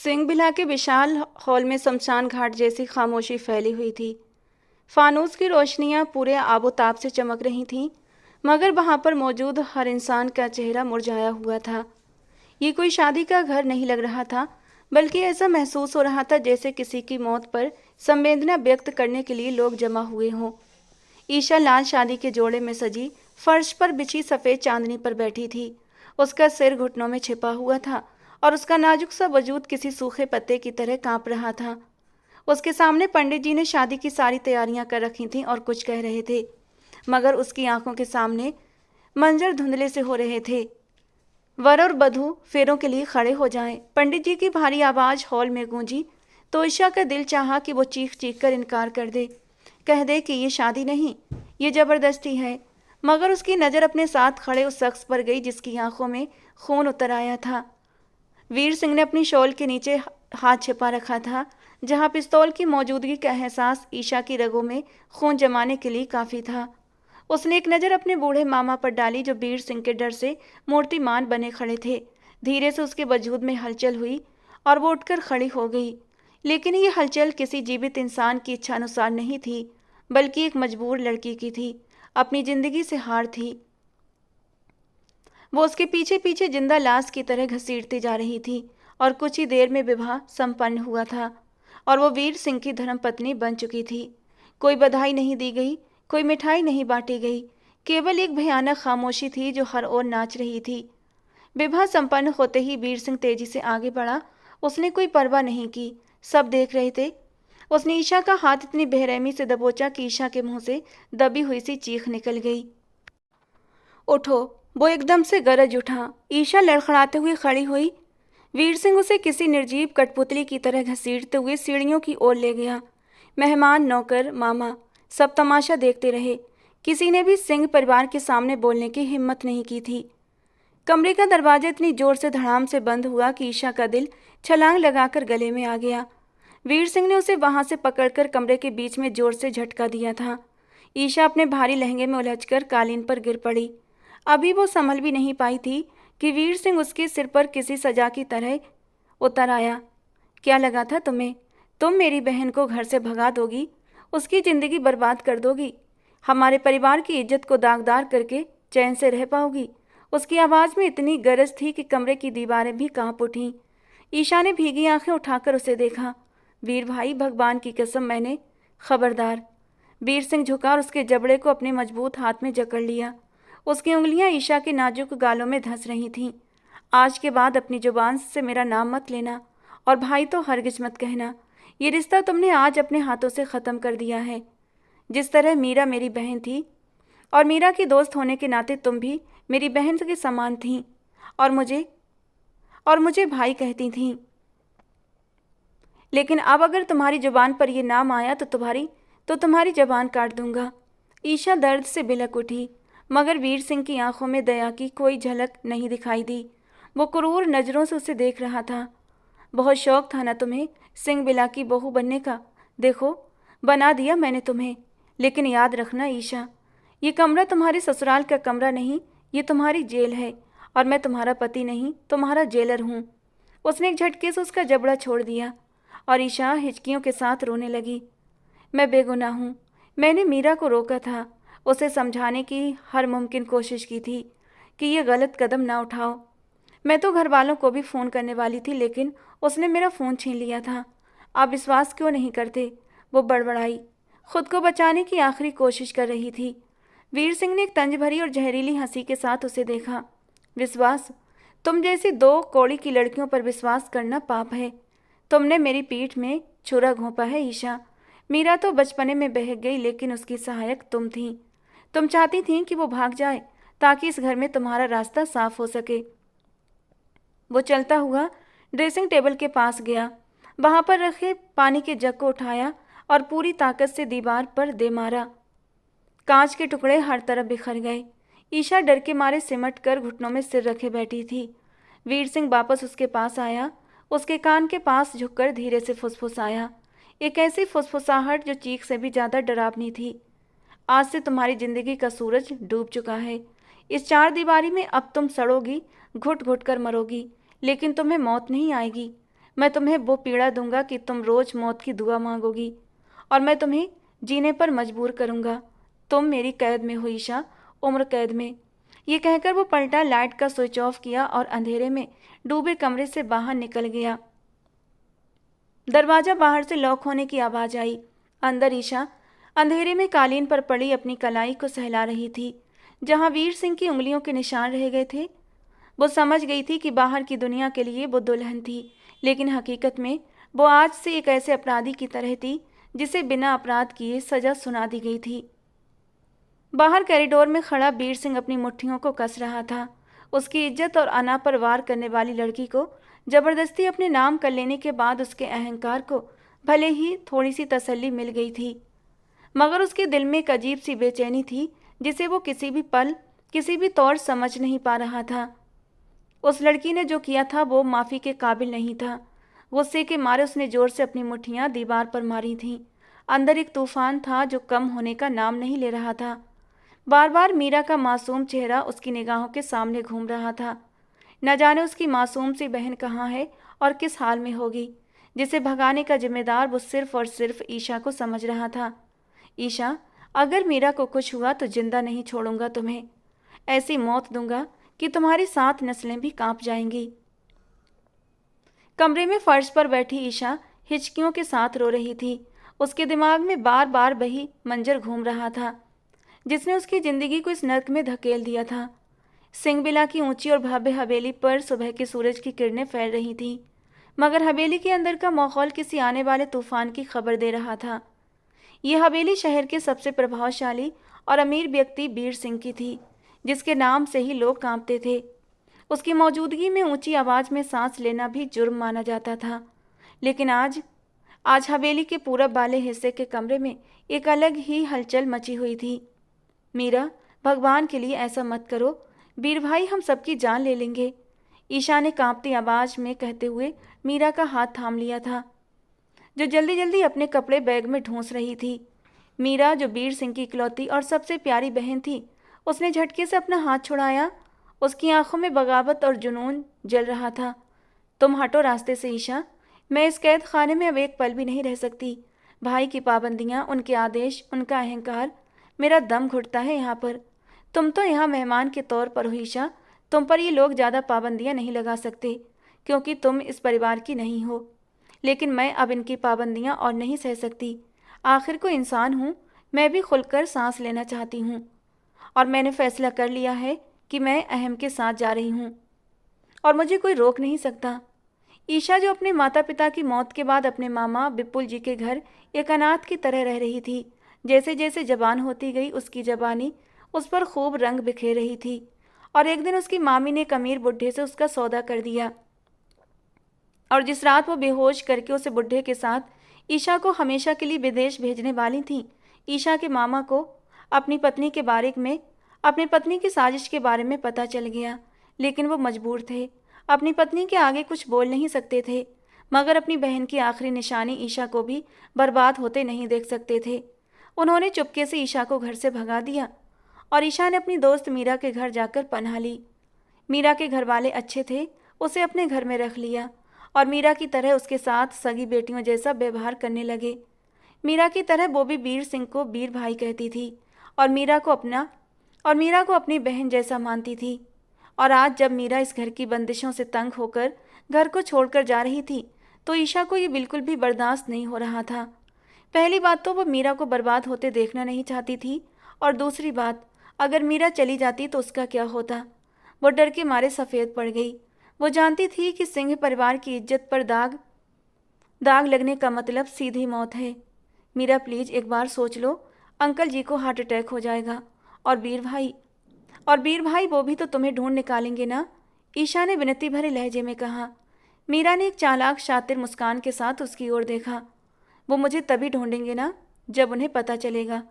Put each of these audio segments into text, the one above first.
सिंह बिला के विशाल हॉल में शमशान घाट जैसी खामोशी फैली हुई थी। फानूस की रोशनियां पूरे आबोताब से चमक रही थीं, मगर वहां पर मौजूद हर इंसान का चेहरा मुरझाया हुआ था। ये कोई शादी का घर नहीं लग रहा था, बल्कि ऐसा महसूस हो रहा था जैसे किसी की मौत पर संवेदना व्यक्त करने के लिए लोग जमा हुए हों। ईशा लाल शादी के जोड़े में सजी फर्श पर बिछी सफ़ेद चांदनी पर बैठी थी। उसका सिर घुटनों में छिपा हुआ था और उसका नाजुक सा वजूद किसी सूखे पत्ते की तरह कांप रहा था। उसके सामने पंडित जी ने शादी की सारी तैयारियां कर रखी थीं और कुछ कह रहे थे, मगर उसकी आंखों के सामने मंजर धुंधले से हो रहे थे। वर और वधू फेरों के लिए खड़े हो जाएं। पंडित जी की भारी आवाज़ हॉल में गूंजी तो ईशा का दिल चाहा कि वो चीख चीख कर इनकार कर दे, कह दे कि ये शादी नहीं, ये ज़बरदस्ती है। मगर उसकी नज़र अपने साथ खड़े उस शख्स पर गई जिसकी आंखों में खून उतर आया था। वीर सिंह ने अपनी शॉल के नीचे हाथ छिपा रखा था, जहां पिस्तौल की मौजूदगी का एहसास ईशा की रगों में खून जमाने के लिए काफ़ी था। उसने एक नज़र अपने बूढ़े मामा पर डाली, जो वीर सिंह के डर से मूर्तिमान बने खड़े थे। धीरे से उसके वजूद में हलचल हुई और वो उठकर खड़ी हो गई। लेकिन ये हलचल किसी जीवित इंसान की इच्छानुसार नहीं थी, बल्कि एक मजबूर लड़की की थी, अपनी जिंदगी से हार थी। वो उसके पीछे पीछे जिंदा लाश की तरह घसीटती जा रही थी और कुछ ही देर में विवाह संपन्न हुआ था और वो वीर सिंह की धर्मपत्नी बन चुकी थी। कोई बधाई नहीं दी गई, कोई मिठाई नहीं बांटी गई, केवल एक भयानक खामोशी थी जो हर ओर नाच रही थी। विवाह संपन्न होते ही वीर सिंह तेजी से आगे बढ़ा। उसने कोई परवाह नहीं की, सब देख रहे थे। उसने ईशा का हाथ इतनी बेरहमी से दबोचा कि ईशा के मुंह से दबी हुई सी चीख निकल गई। उठो! वो एकदम से गरज उठा। ईशा लड़खड़ाते हुए खड़ी हुई। वीर सिंह उसे किसी निर्जीव कठपुतली की तरह घसीटते हुए सीढ़ियों की ओर ले गया। मेहमान, नौकर, मामा सब तमाशा देखते रहे। किसी ने भी सिंह परिवार के सामने बोलने की हिम्मत नहीं की थी। कमरे का दरवाजा इतनी जोर से धड़ाम से बंद हुआ कि ईशा का दिल छलांग लगाकर गले में आ गया। वीर सिंह ने उसे वहां से पकड़कर कमरे के बीच में जोर से झटका दिया था। ईशा अपने भारी लहंगे में उलझकर कालीन पर गिर पड़ी। अभी वो संभल भी नहीं पाई थी कि वीर सिंह उसके सिर पर किसी सजा की तरह उतर आया। क्या लगा था तुम्हें? तुम मेरी बहन को घर से भगा दोगी, उसकी जिंदगी बर्बाद कर दोगी, हमारे परिवार की इज्जत को दागदार करके चैन से रह पाओगी? उसकी आवाज़ में इतनी गरज थी कि कमरे की दीवारें भी कांप उठीं। ईशा ने भीगी आंखें उठाकर उसे देखा। वीर भाई, भगवान की कसम, मैंने खबरदार। वीर सिंह झुका और उसके जबड़े को अपने मजबूत हाथ में जकड़ लिया। उसकी उंगलियां ईशा के नाजुक गालों में धंस रही थीं। आज के बाद अपनी जुबान से मेरा नाम मत लेना, और भाई तो हरगिज मत कहना। ये रिश्ता तुमने आज अपने हाथों से ख़त्म कर दिया है। जिस तरह मीरा मेरी बहन थी और मीरा की दोस्त होने के नाते तुम भी मेरी बहन के समान थीं और मुझे भाई कहती थीं। लेकिन अब अगर तुम्हारी जुबान पर यह नाम आया तो तुम्हारी जुबान काट दूंगा। ईशा दर्द से बिलक उठी, मगर वीर सिंह की आंखों में दया की कोई झलक नहीं दिखाई दी। वो क्रूर नज़रों से उसे देख रहा था। बहुत शौक था ना तुम्हें सिंह बिला की बहू बनने का? देखो, बना दिया मैंने तुम्हें। लेकिन याद रखना ईशा, ये कमरा तुम्हारे ससुराल का कमरा नहीं, ये तुम्हारी जेल है, और मैं तुम्हारा पति नहीं, तुम्हारा जेलर हूँ। उसने एक झटके से उसका जबड़ा छोड़ दिया और ईशा हिचकियों के साथ रोने लगी। मैं बेगुनाह हूँ। मैंने मीरा को रोका था, उसे समझाने की हर मुमकिन कोशिश की थी कि ये गलत कदम ना उठाओ। मैं तो घर वालों को भी फ़ोन करने वाली थी, लेकिन उसने मेरा फ़ोन छीन लिया था। आप विश्वास क्यों नहीं करते? वो बड़बड़ाई, खुद को बचाने की आखिरी कोशिश कर रही थी। वीर सिंह ने एक तंज भरी और जहरीली हंसी के साथ उसे देखा। विश्वास? तुम जैसी दो कौड़ी की लड़कियों पर विश्वास करना पाप है। तुमने मेरी पीठ में छुरा घोंपा है ईशा। मीरा तो बचपने में बहक गई, लेकिन उसकी सहायक तुम थी। तुम चाहती थीं कि वो भाग जाए ताकि इस घर में तुम्हारा रास्ता साफ हो सके। वो चलता हुआ ड्रेसिंग टेबल के पास गया, वहां पर रखे पानी के जग को उठाया और पूरी ताकत से दीवार पर दे मारा। कांच के टुकड़े हर तरफ बिखर गए। ईशा डर के मारे सिमट कर घुटनों में सिर रखे बैठी थी। वीर सिंह वापस उसके पास आया, उसके कान के पास झुककर धीरे से फुसफुसाया, एक ऐसी फुसफुसाहट जो चीख से भी ज़्यादा डरावनी थी। आज से तुम्हारी जिंदगी का सूरज डूब चुका है। इस चार दीवारी में अब तुम सड़ोगी, घुट घुट कर मरोगी, लेकिन तुम्हें मौत नहीं आएगी। मैं तुम्हें वो पीड़ा दूंगा कि तुम रोज मौत की दुआ मांगोगी, और मैं तुम्हें जीने पर मजबूर करूंगा। तुम मेरी कैद में हो ईशा, उम्र कैद में। ये कहकर वो पलटा, लाइट का स्विच ऑफ किया और अंधेरे में डूबे कमरे से बाहर निकल गया। दरवाजा बाहर से लॉक होने की आवाज आई। अंदर ईशा अंधेरे में कालीन पर पड़ी अपनी कलाई को सहला रही थी, जहां वीर सिंह की उंगलियों के निशान रह गए थे। वो समझ गई थी कि बाहर की दुनिया के लिए वो दुल्हन थी, लेकिन हकीकत में वो आज से एक ऐसे अपराधी की तरह थी जिसे बिना अपराध किए सजा सुना दी गई थी। बाहर कॉरिडोर में खड़ा वीर सिंह अपनी मुट्ठियों को कस रहा था। उसकी इज्जत और अना पर वार करने वाली लड़की को जबरदस्ती अपने नाम कर लेने के बाद उसके अहंकार को भले ही थोड़ी सी तसल्ली मिल गई थी, मगर उसके दिल में एक अजीब सी बेचैनी थी जिसे वो किसी भी पल, किसी भी तौर समझ नहीं पा रहा था। उस लड़की ने जो किया था वो माफ़ी के काबिल नहीं था। गुस्से के मारे उसने जोर से अपनी मुट्ठियां दीवार पर मारी थीं। अंदर एक तूफान था जो कम होने का नाम नहीं ले रहा था। बार बार मीरा का मासूम चेहरा उसकी निगाहों के सामने घूम रहा था। न जाने उसकी मासूम सी बहन कहाँ है और किस हाल में होगी, जिसे भगाने का जिम्मेदार वो सिर्फ और सिर्फ ईशा को समझ रहा था। ईशा, अगर मीरा को कुछ हुआ तो जिंदा नहीं छोड़ूंगा तुम्हें। ऐसी मौत दूंगा कि तुम्हारी 7 नस्लें भी कांप जाएंगी। कमरे में फर्श पर बैठी ईशा हिचकियों के साथ रो रही थी। उसके दिमाग में बार बार वही मंजर घूम रहा था जिसने उसकी जिंदगी को इस नर्क में धकेल दिया था। सिंहबिला की ऊंची और भव्य हवेली पर सुबह के सूरज की किरणें फैल रही थीं, मगर हवेली के अंदर का माहौल किसी आने वाले तूफान की खबर दे रहा था। यह हवेली शहर के सबसे प्रभावशाली और अमीर व्यक्ति वीर सिंह की थी, जिसके नाम से ही लोग कांपते थे। उसकी मौजूदगी में ऊंची आवाज में सांस लेना भी जुर्म माना जाता था। लेकिन आज आज हवेली के पूरब वाले हिस्से के कमरे में एक अलग ही हलचल मची हुई थी। मीरा, भगवान के लिए ऐसा मत करो, वीर भाई हम सबकी जान ले लेंगे। ईशा ने कांपती आवाज में कहते हुए मीरा का हाथ थाम लिया था, जो जल्दी जल्दी अपने कपड़े बैग में ढूंस रही थी। मीरा, जो वीर सिंह की इकलौती और सबसे प्यारी बहन थी, उसने झटके से अपना हाथ छुड़ाया। उसकी आंखों में बगावत और जुनून जल रहा था। तुम हटो रास्ते से ईशा, मैं इस कैद खाने में अब एक पल भी नहीं रह सकती। भाई की पाबंदियां, उनके आदेश, उनका अहंकार, मेरा दम घुटता है यहाँ पर। तुम तो यहाँ मेहमान के तौर पर हो ईशा, तुम पर ये लोग ज़्यादा पाबंदियां नहीं लगा सकते क्योंकि तुम इस परिवार की नहीं हो। लेकिन मैं अब इनकी पाबंदियां और नहीं सह सकती। आखिर को इंसान हूँ, मैं भी खुलकर सांस लेना चाहती हूँ, और मैंने फैसला कर लिया है कि मैं अहम के साथ जा रही हूँ और मुझे कोई रोक नहीं सकता। ईशा, जो अपने माता पिता की मौत के बाद अपने मामा विपुल जी के घर एक अनाथ की तरह रह रही थी, जैसे जैसे जवान होती गई उसकी जवानी उस पर खूब रंग बिखेर रही थी। और एक दिन उसकी मामी ने एक अमीर बुढ़े से उसका सौदा कर दिया, और जिस रात वो बेहोश करके उसे बुढ़े के साथ ईशा को हमेशा के लिए विदेश भेजने वाली थी, ईशा के मामा को अपनी पत्नी के बारे में, अपनी पत्नी की साजिश के बारे में पता चल गया। लेकिन वो मजबूर थे, अपनी पत्नी के आगे कुछ बोल नहीं सकते थे, मगर अपनी बहन की आखिरी निशानी ईशा को भी बर्बाद होते नहीं देख सकते थे। उन्होंने चुपके से ईशा को घर से भगा दिया और ईशा ने अपनी दोस्त मीरा के घर जाकर पनाह ली। मीरा के घर वाले अच्छे थे, उसे अपने घर में रख लिया और मीरा की तरह उसके साथ सगी बेटियों जैसा व्यवहार करने लगे। मीरा की तरह वो भी वीर सिंह को वीर भाई कहती थी और मीरा को अपनी बहन जैसा मानती थी। और आज जब मीरा इस घर की बंदिशों से तंग होकर घर को छोड़कर जा रही थी, तो ईशा को ये बिल्कुल भी बर्दाश्त नहीं हो रहा था। पहली बात तो वो मीरा को बर्बाद होते देखना नहीं चाहती थी, और दूसरी बात, अगर मीरा चली जाती तो उसका क्या होता। वो डर के मारे सफ़ेद पड़ गई। वो जानती थी कि सिंह परिवार की इज्जत पर दाग लगने का मतलब सीधी मौत है। मीरा, प्लीज़ एक बार सोच लो, अंकल जी को हार्ट अटैक हो जाएगा, और वीर भाई वो भी तो तुम्हें ढूंढ निकालेंगे ना, ईशा ने विनती भरे लहजे में कहा। मीरा ने एक चालाक शातिर मुस्कान के साथ उसकी ओर देखा। वो मुझे तभी ढूंढेंगे ना जब उन्हें पता चलेगा।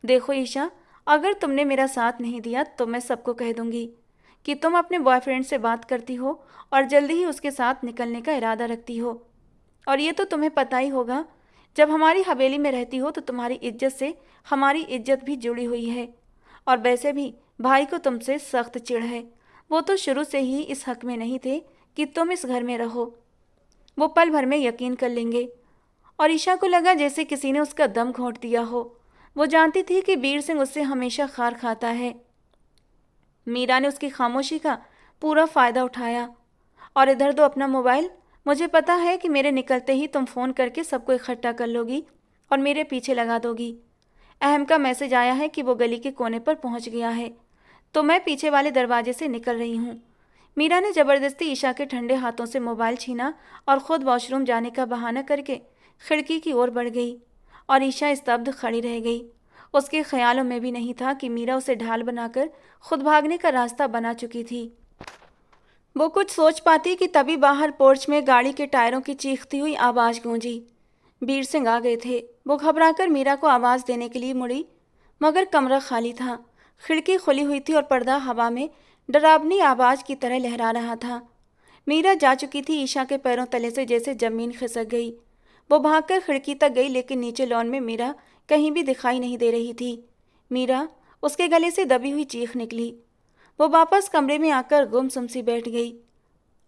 देखो ईशा, अगर तुमने मेरा साथ नहीं दिया तो मैं सबको कह दूंगी कि तुम अपने बॉयफ्रेंड से बात करती हो और जल्दी ही उसके साथ निकलने का इरादा रखती हो। और ये तो तुम्हें पता ही होगा, जब हमारी हवेली में रहती हो तो तुम्हारी इज्जत से हमारी इज्जत भी जुड़ी हुई है। और वैसे भी भाई को तुमसे सख्त चिढ़ है, वो तो शुरू से ही इस हक में नहीं थे कि तुम इस घर में रहो। वो पल भर में यकीन कर लेंगे। और ईशा को लगा जैसे किसी ने उसका दम घोंट दिया हो। वो जानती थी कि वीर सिंह उससे हमेशा खार खाता है। मीरा ने उसकी खामोशी का पूरा फायदा उठाया। और इधर दो अपना मोबाइल, मुझे पता है कि मेरे निकलते ही तुम फ़ोन करके सबको इकट्ठा कर लोगी और मेरे पीछे लगा दोगी। अहम का मैसेज आया है कि वो गली के कोने पर पहुंच गया है, तो मैं पीछे वाले दरवाजे से निकल रही हूँ। मीरा ने ज़बरदस्ती ईशा के ठंडे हाथों से मोबाइल छीना और ख़ुद वॉशरूम जाने का बहाना करके खिड़की की ओर बढ़ गई। और ईशा स्तब्ध खड़ी रह गई। उसके ख्यालों में भी नहीं था कि मीरा उसे ढाल बनाकर खुद भागने का रास्ता बना चुकी थी। वो कुछ सोच पाती कि तभी बाहर पोर्च में गाड़ी के टायरों की चीखती हुई आवाज़ गूंजी। वीर सिंह आ गए थे। वो घबराकर मीरा को आवाज़ देने के लिए मुड़ी, मगर कमरा खाली था। खिड़की खुली हुई थी और पर्दा हवा में डरावनी आवाज़ की तरह लहरा रहा था। मीरा जा चुकी थी। ईशा के पैरों तले से जैसे जमीन खिसक गई। वो भागकर खिड़की तक गई, लेकिन नीचे लॉन में मीरा कहीं भी दिखाई नहीं दे रही थी। मीरा, उसके गले से दबी हुई चीख निकली। वो वापस कमरे में आकर गुमसुम सी बैठ गई।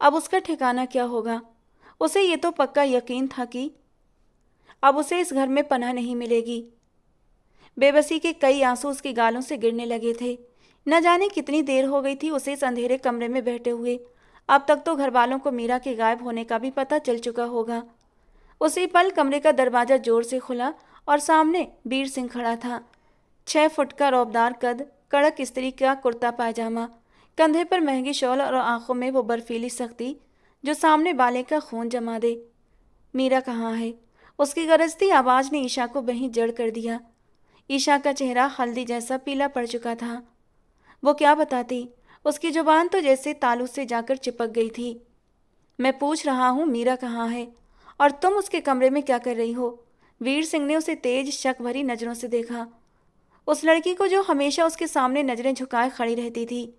अब उसका ठिकाना क्या होगा? उसे ये तो पक्का यकीन था कि अब उसे इस घर में पनाह नहीं मिलेगी। बेबसी के कई आंसू उसकी गालों से गिरने लगे थे। न जाने कितनी देर हो गई थी उसे इस अंधेरे कमरे में बैठे हुए। अब तक तो घर वालों को मीरा के गायब होने का भी पता चल चुका होगा। उसी पल कमरे का दरवाज़ा जोर से खुला और सामने वीर सिंह खड़ा था। 6 फुट का रौबदार कद, कड़क स्त्री का कुर्ता पायजामा, कंधे पर महंगी शॉल और आंखों में वो बर्फीली सख्ती जो सामने वाले का खून जमा दे। मीरा कहाँ है? उसकी गरजती आवाज़ ने ईशा को वहीं जड़ कर दिया। ईशा का चेहरा हल्दी जैसा पीला पड़ चुका था। वो क्या बताती? उसकी जुबान तो जैसे तालू से जाकर चिपक गई थी। मैं पूछ रहा हूँ मीरा कहाँ है, और तुम उसके कमरे में क्या कर रही हो? वीर सिंह ने उसे तेज शक भरी नज़रों से देखा। उस लड़की को जो हमेशा उसके सामने नज़रें झुकाए खड़ी रहती थी।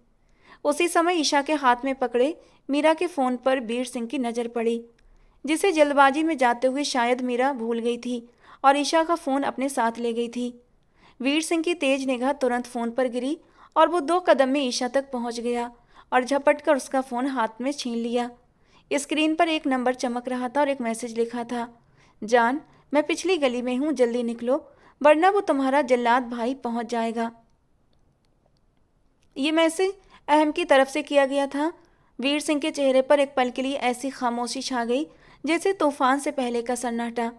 उसी समय ईशा के हाथ में पकड़े मीरा के फ़ोन पर वीर सिंह की नज़र पड़ी, जिसे जल्दबाजी में जाते हुए शायद मीरा भूल गई थी और ईशा का फ़ोन अपने साथ ले गई थी। वीर सिंह की तेज निगाह तुरंत फ़ोन पर गिरी और वो 2 कदम में ईशा तक पहुंच गया और झपट कर उसका फ़ोन हाथ में छीन लिया। स्क्रीन पर एक नंबर चमक रहा था और एक मैसेज लिखा था, जान, मैं पिछली गली में हूँ, जल्दी निकलो वरना वो तुम्हारा जल्लाद भाई पहुंच जाएगा। ये मैसेज अहम की तरफ से किया गया था। वीर सिंह के चेहरे पर एक पल के लिए ऐसी खामोशी छा गई जैसे तूफान से पहले का सन्नाटा।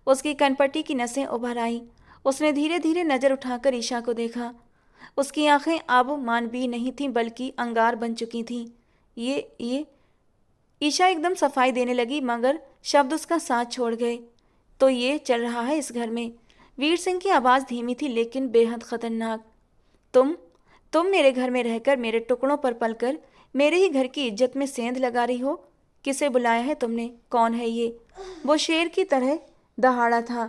उसकी कनपट्टी की नसें उभर आईं। उसने धीरे धीरे नज़र उठाकर ईशा को देखा। उसकी आंखें अब मानवीय नहीं थीं बल्कि अंगार बन चुकी थीं। ये ईशा एकदम सफाई देने लगी, मगर शब्द उसका साथ छोड़ गए। तो ये चल रहा है इस घर में। वीर सिंह की आवाज़ धीमी थी लेकिन बेहद खतरनाक। तुम मेरे घर में रहकर मेरे टुकड़ों पर पलकर मेरे ही घर की इज्जत में सेंध लगा रही हो। किसे बुलाया है तुमने? कौन है ये? वो शेर की तरह दहाड़ा था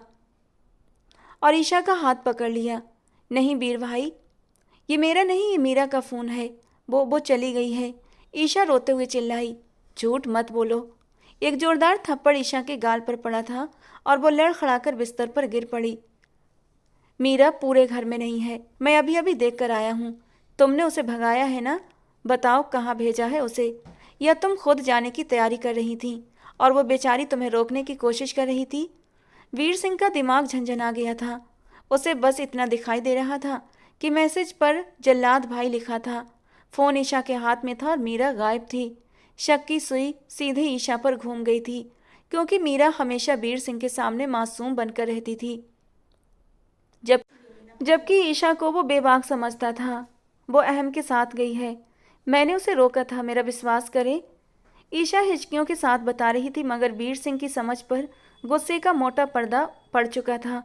और ईशा का हाथ पकड़ लिया। नहीं वीर भाई, ये मेरा नहीं, ये मीरा का फ़ोन है। वो चली गई है। ईशा रोते हुए चिल्लाई। झूठ मत बोलो। एक जोरदार थप्पड़ ईशा के गाल पर पड़ा था और वो लड़खड़ाकर बिस्तर पर गिर पड़ी। मीरा पूरे घर में नहीं है। मैं अभी अभी देख कर आया हूँ। तुमने उसे भगाया है ना? बताओ कहाँ भेजा है उसे, या तुम खुद जाने की तैयारी कर रही थी और वो बेचारी तुम्हें रोकने की कोशिश कर रही थी? वीर सिंह का दिमाग झंझना गया था। उसे बस इतना दिखाई दे रहा था कि मैसेज पर जल्लाद भाई लिखा था। फ़ोन ईशा के हाथ में था और मीरा गायब थी। शक की सुई सीधे ईशा पर घूम गई थी, क्योंकि मीरा हमेशा वीर सिंह के सामने मासूम बनकर रहती थी, जबकि ईशा को वो बेबाक समझता था। वो अहम के साथ गई है। मैंने उसे रोका था, मेरा विश्वास करे। ईशा हिचकियों के साथ बता रही थी, मगर वीर सिंह की समझ पर गुस्से का मोटा पर्दा पड़ चुका था।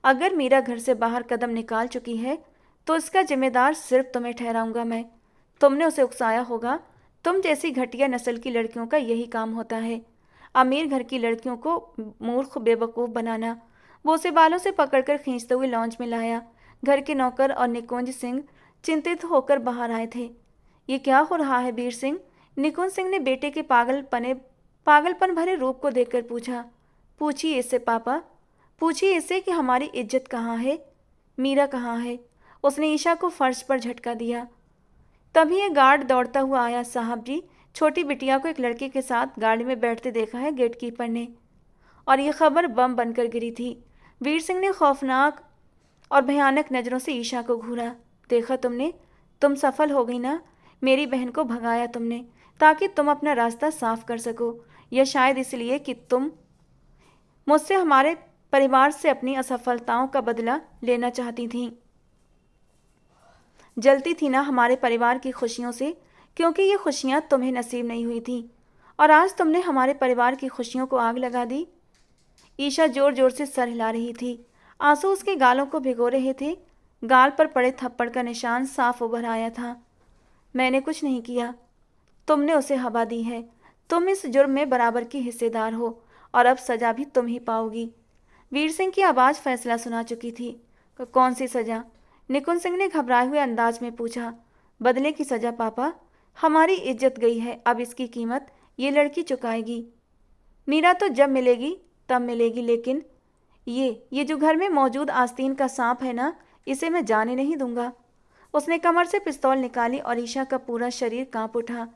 अगर मीरा घर से बाहर कदम निकाल चुकी है तो इसका जिम्मेदार सिर्फ तुम्हें ठहराऊंगा मैं। तुमने उसे उकसाया होगा। तुम जैसी घटिया नस्ल की लड़कियों का यही काम होता है, अमीर घर की लड़कियों को मूर्ख बेवकूफ़ बनाना। वो उसे बालों से पकड़कर खींचते हुए लॉन्च में लाया। घर के नौकर और निकुंज सिंह चिंतित होकर बाहर आए थे। ये क्या हो रहा है वीर सिंह? निकुंज सिंह ने बेटे के पागलपन भरे रूप को देखकर पूछा। पूछिए इससे पापा, पूछिए इससे कि हमारी इज्जत कहाँ है, मीरा कहाँ है। उसने ईशा को फर्श पर झटका दिया। तभी ये गार्ड दौड़ता हुआ आया। साहब जी, छोटी बिटिया को एक लड़के के साथ गाड़ी में बैठते देखा है गेट कीपर ने, और ये खबर बम बनकर गिरी थी। वीर सिंह ने खौफनाक और भयानक नज़रों से ईशा को घूरा। देखा तुमने, तुम सफल हो गई ना। मेरी बहन को भगाया तुमने ताकि तुम अपना रास्ता साफ कर सको, या शायद इसलिए कि तुम मुझसे, हमारे परिवार से अपनी असफलताओं का बदला लेना चाहती थीं। जलती थी ना हमारे परिवार की खुशियों से, क्योंकि ये खुशियां तुम्हें नसीब नहीं हुई थी, और आज तुमने हमारे परिवार की खुशियों को आग लगा दी। ईशा जोर जोर से सर हिला रही थी। आंसू उसके गालों को भिगो रहे थे। गाल पर पड़े थप्पड़ का निशान साफ उभर आया था। मैंने कुछ नहीं किया, तुमने उसे हवा दी है। तुम इस जुर्म में बराबर की हिस्सेदार हो, और अब सजा भी तुम ही पाओगी। वीर सिंह की आवाज़ फैसला सुना चुकी थी। कौन सी सजा? निकुंज सिंह ने घबराए हुए अंदाज में पूछा। बदले की सजा पापा। हमारी इज्जत गई है, अब इसकी कीमत ये लड़की चुकाएगी। मीरा तो जब मिलेगी तब मिलेगी, लेकिन ये जो घर में मौजूद आस्तीन का सांप है ना, इसे मैं जाने नहीं दूंगा। उसने कमर से पिस्तौल निकाली और ईशा का पूरा शरीर कांप उठा।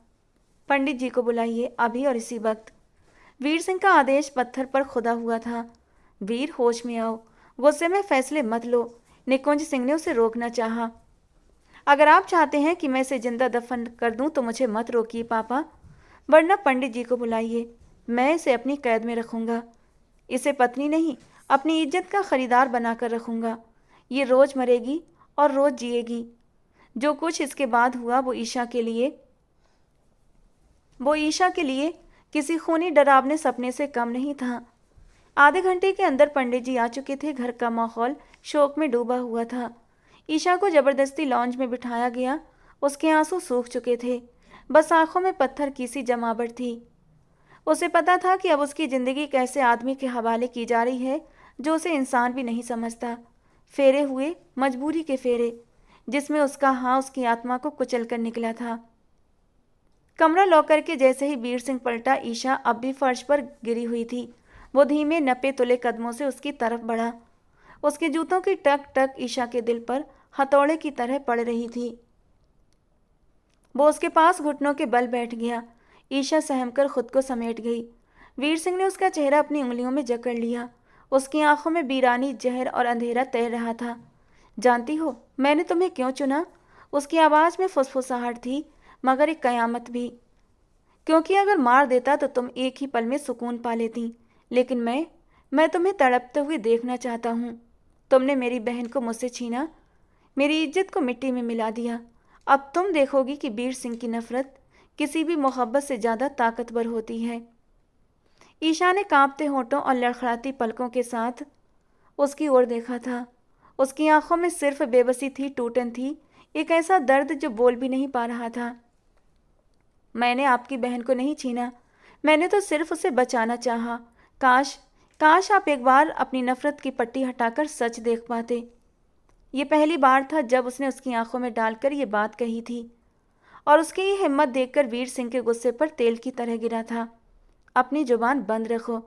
पंडित जी को बुलाइए, अभी और इसी वक्त। वीर सिंह का आदेश पत्थर पर खुदा हुआ था। वीर, होश में आओ, गुस्से में फैसले मत लो। निकुंज सिंह ने उसे रोकना चाहा। अगर आप चाहते हैं कि मैं इसे जिंदा दफन कर दूं तो मुझे मत रोकिए पापा, वरना पंडित जी को बुलाइए। मैं इसे अपनी कैद में रखूंगा। इसे पत्नी नहीं, अपनी इज्जत का खरीदार बनाकर रखूंगा। ये रोज मरेगी और रोज जिएगी। जो कुछ इसके बाद हुआ वो ईशा के लिए किसी खूनी डरावने सपने से कम नहीं था। आधे घंटे के अंदर पंडित जी आ चुके थे। घर का माहौल शोक में डूबा हुआ था। ईशा को जबरदस्ती लॉन्ज में बिठाया गया। उसके आंसू सूख चुके थे, बस आंखों में पत्थर की सी जमावट थी। उसे पता था कि अब उसकी जिंदगी कैसे आदमी के हवाले की जा रही है जो उसे इंसान भी नहीं समझता। फेरे हुए, मजबूरी के फेरे, जिसमें उसका हाँ उसकी आत्मा को कुचल कर निकला था। कमरा लॉक करके जैसे ही वीर सिंह पलटा, ईशा अब भी फर्श पर गिरी हुई थी। वो धीमे नपे तुले कदमों से उसकी तरफ बढ़ा। उसके जूतों की टक टक ईशा के दिल पर हथौड़े की तरह पड़ रही थी। वो उसके पास घुटनों के बल बैठ गया। ईशा सहमकर खुद को समेट गई। वीर सिंह ने उसका चेहरा अपनी उंगलियों में जकड़ लिया। उसकी आंखों में बीरानी, जहर और अंधेरा तैर रहा था। जानती हो मैंने तुम्हें क्यों चुना? उसकी आवाज़ में फुसफुसाहट थी, मगर एक कयामत भी। क्योंकि अगर मार देता तो तुम एक ही पल में सुकून पा लेती, लेकिन मैं तुम्हें तड़पते हुए देखना चाहता हूँ। तुमने मेरी बहन को मुझसे छीना, मेरी इज्जत को मिट्टी में मिला दिया। अब तुम देखोगी कि वीर सिंह की नफरत किसी भी मोहब्बत से ज़्यादा ताकतवर होती है। ईशा ने कांपते होठों और लड़खड़ाती पलकों के साथ उसकी ओर देखा था। उसकी आंखों में सिर्फ बेबसी थी, टूटन थी, एक ऐसा दर्द जो बोल भी नहीं पा रहा था। मैंने आपकी बहन को नहीं छीना, मैंने तो सिर्फ उसे बचाना चाहा। काश आप एक बार अपनी नफरत की पट्टी हटाकर सच देख पाते। ये पहली बार था जब उसने उसकी आंखों में डालकर ये बात कही थी, और उसकी ये हिम्मत देखकर वीर सिंह के गुस्से पर तेल की तरह गिरा था। अपनी जुबान बंद रखो।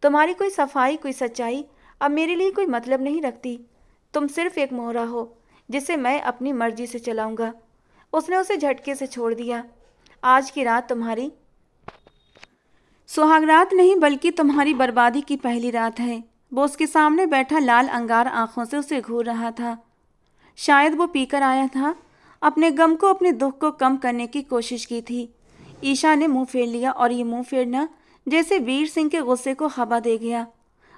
तुम्हारी कोई सफाई, कोई सच्चाई अब मेरे लिए कोई मतलब नहीं रखती। तुम सिर्फ एक मोहरा हो जिसे मैं अपनी मर्जी से चलाऊंगा। उसने उसे झटके से छोड़ दिया। आज की रात तुम्हारी सुहागरात नहीं बल्कि तुम्हारी बर्बादी की पहली रात है। वो उसके सामने बैठा लाल अंगार आंखों से उसे घूर रहा था। शायद वो पीकर आया था, अपने गम को, अपने दुख को कम करने की कोशिश की थी। ईशा ने मुंह फेर लिया, और ये मुंह फेरना जैसे वीर सिंह के गुस्से को हवा दे गया।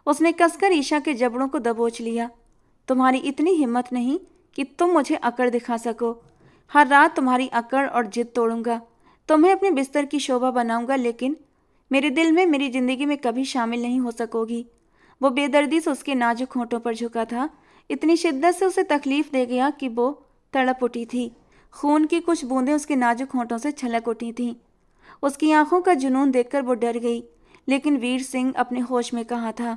उसने कसकर ईशा के जबड़ों को दबोच लिया। तुम्हारी इतनी हिम्मत नहीं कि तुम मुझे अकड़ दिखा सको। हर रात तुम्हारी अकड़ और जिद तोड़ूंगा, तुम्हें अपने बिस्तर की शोभा बनाऊंगा, लेकिन मेरे दिल में, मेरी जिंदगी में कभी शामिल नहीं हो सकोगी। वो बेदर्दी से उसके नाजुक होंठों पर झुका था। इतनी शिद्दत से उसे तकलीफ दे गया कि वो तड़प उठी थी। खून की कुछ बूंदें उसके नाजुक होंठों से छलक उठी थीं। उसकी आंखों का जुनून देखकर वो डर गई, लेकिन वीर सिंह अपने होश में कहाँ था।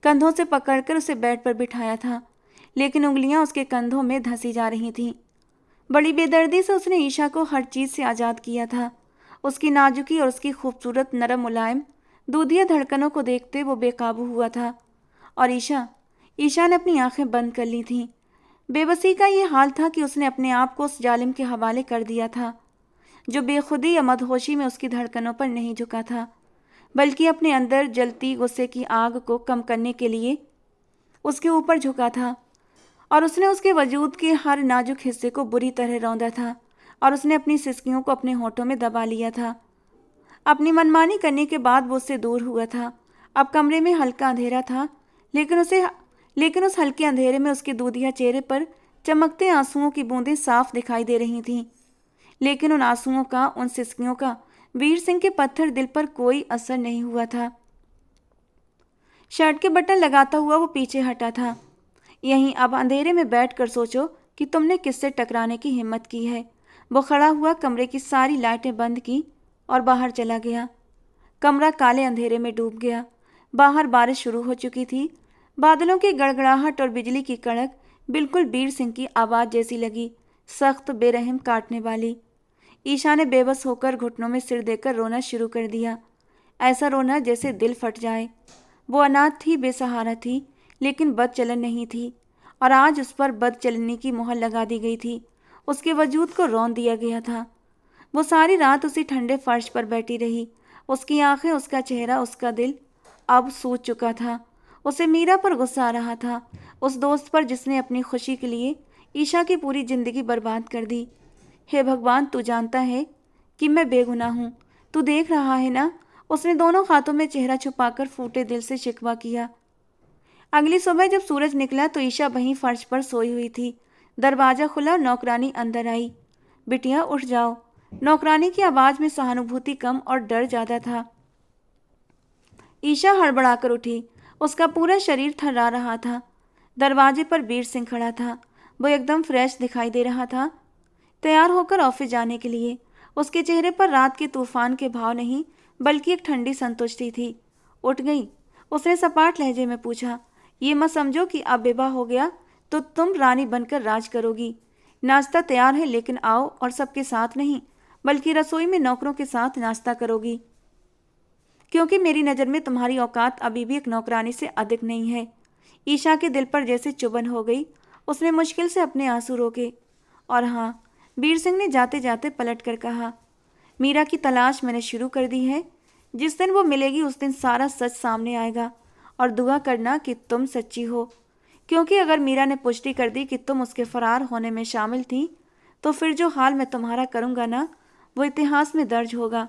कंधों से पकड़कर उसे बेड पर बिठाया था, लेकिन उंगलियां उसके कंधों में धंसी जा रही थीं। बड़ी बेदर्दी से उसने ईशा को हर चीज़ से आज़ाद किया था। उसकी नाजुकी और उसकी खूबसूरत, नरम, मुलायम, दूधिया धड़कनों को देखते वो बेकाबू हुआ था। और ईशा ने अपनी आंखें बंद कर ली थीं। बेबसी का ये हाल था कि उसने अपने आप को उस जालिम के हवाले कर दिया था। जो बेखुदी या मदहोशी में उसकी धड़कनों पर नहीं झुका था, बल्कि अपने अंदर जलती गुस्से की आग को कम करने के लिए उसके ऊपर झुका था। और उसने उसके वजूद के हर नाजुक हिस्से को बुरी तरह रौंदा था और उसने अपनी सिसकियों को अपने होठों में दबा लिया था। अपनी मनमानी करने के बाद वो उससे दूर हुआ था। अब कमरे में हल्का अंधेरा था, लेकिन उस हल्के अंधेरे में उसके दूधिया चेहरे पर चमकते आंसुओं की बूंदें साफ दिखाई दे रही थीं। लेकिन उन आंसुओं का, उन सिसकियों का वीर सिंह के पत्थर दिल पर कोई असर नहीं हुआ था। शर्ट के बटन लगाता हुआ वो पीछे हटा था। यहीं अब अंधेरे में बैठकर सोचो कि तुमने किससे टकराने की हिम्मत की है। वो खड़ा हुआ, कमरे की सारी लाइटें बंद की और बाहर चला गया। कमरा काले अंधेरे में डूब गया। बाहर बारिश शुरू हो चुकी थी। बादलों की गड़गड़ाहट और बिजली की कड़क बिल्कुल वीर सिंह की आवाज़ जैसी लगी, सख्त, बेरहम, काटने वाली। ईशा ने बेबस होकर घुटनों में सिर देकर रोना शुरू कर दिया। ऐसा रोना जैसे दिल फट जाए। वो अनाथ थी, बेसहारा थी, लेकिन बदचलन नहीं थी, और आज उस पर बदचलनी की मोहर लगा दी गई थी। उसके वजूद को रौंद दिया गया था। वो सारी रात उसी ठंडे फर्श पर बैठी रही। उसकी आंखें, उसका चेहरा, उसका दिल अब सूज चुका था। उसे मीरा पर गुस्सा आ रहा था, उस दोस्त पर जिसने अपनी खुशी के लिए ईशा की पूरी जिंदगी बर्बाद कर दी। हे भगवान, तू जानता है कि मैं बेगुनाह हूँ, तू देख रहा है ना। उसने दोनों हाथों में चेहरा छुपाकर फूटे दिल से शिकवा किया। अगली सुबह जब सूरज निकला तो ईशा वहीं फर्श पर सोई हुई थी। दरवाजा खुला, नौकरानी अंदर आई। बिटिया उठ जाओ। नौकरानी की आवाज में सहानुभूति कम और डर ज्यादा था। ईशा हड़बड़ाकर उठी। उसका पूरा शरीर थर्रा रहा था। दरवाजे पर वीर सिंह खड़ा था। वो एकदम फ्रेश दिखाई दे रहा था, तैयार होकर ऑफिस जाने के लिए। उसके चेहरे पर रात के तूफान के भाव नहीं, बल्कि एक ठंडी संतुष्टि थी। उठ गई? उसने सपाट लहजे में पूछा। ये मत समझो कि अब विवाह हो गया तो तुम रानी बनकर राज करोगी। नाश्ता तैयार है, लेकिन आओ, और सबके साथ नहीं, बल्कि रसोई में नौकरों के साथ नाश्ता करोगी, क्योंकि मेरी नज़र में तुम्हारी औकात अभी भी एक नौकरानी से अधिक नहीं है। ईशा के दिल पर जैसे चुभन हो गई। उसने मुश्किल से अपने आंसू रोके। और हाँ, वीर सिंह ने जाते जाते पलट कर कहा, मीरा की तलाश मैंने शुरू कर दी है। जिस दिन वो मिलेगी उस दिन सारा सच सामने आएगा। और दुआ करना कि तुम सच्ची हो, क्योंकि अगर मीरा ने पुष्टि कर दी कि तुम उसके फरार होने में शामिल थी, तो फिर जो हाल मैं तुम्हारा करूँगा ना, वो इतिहास में दर्ज होगा।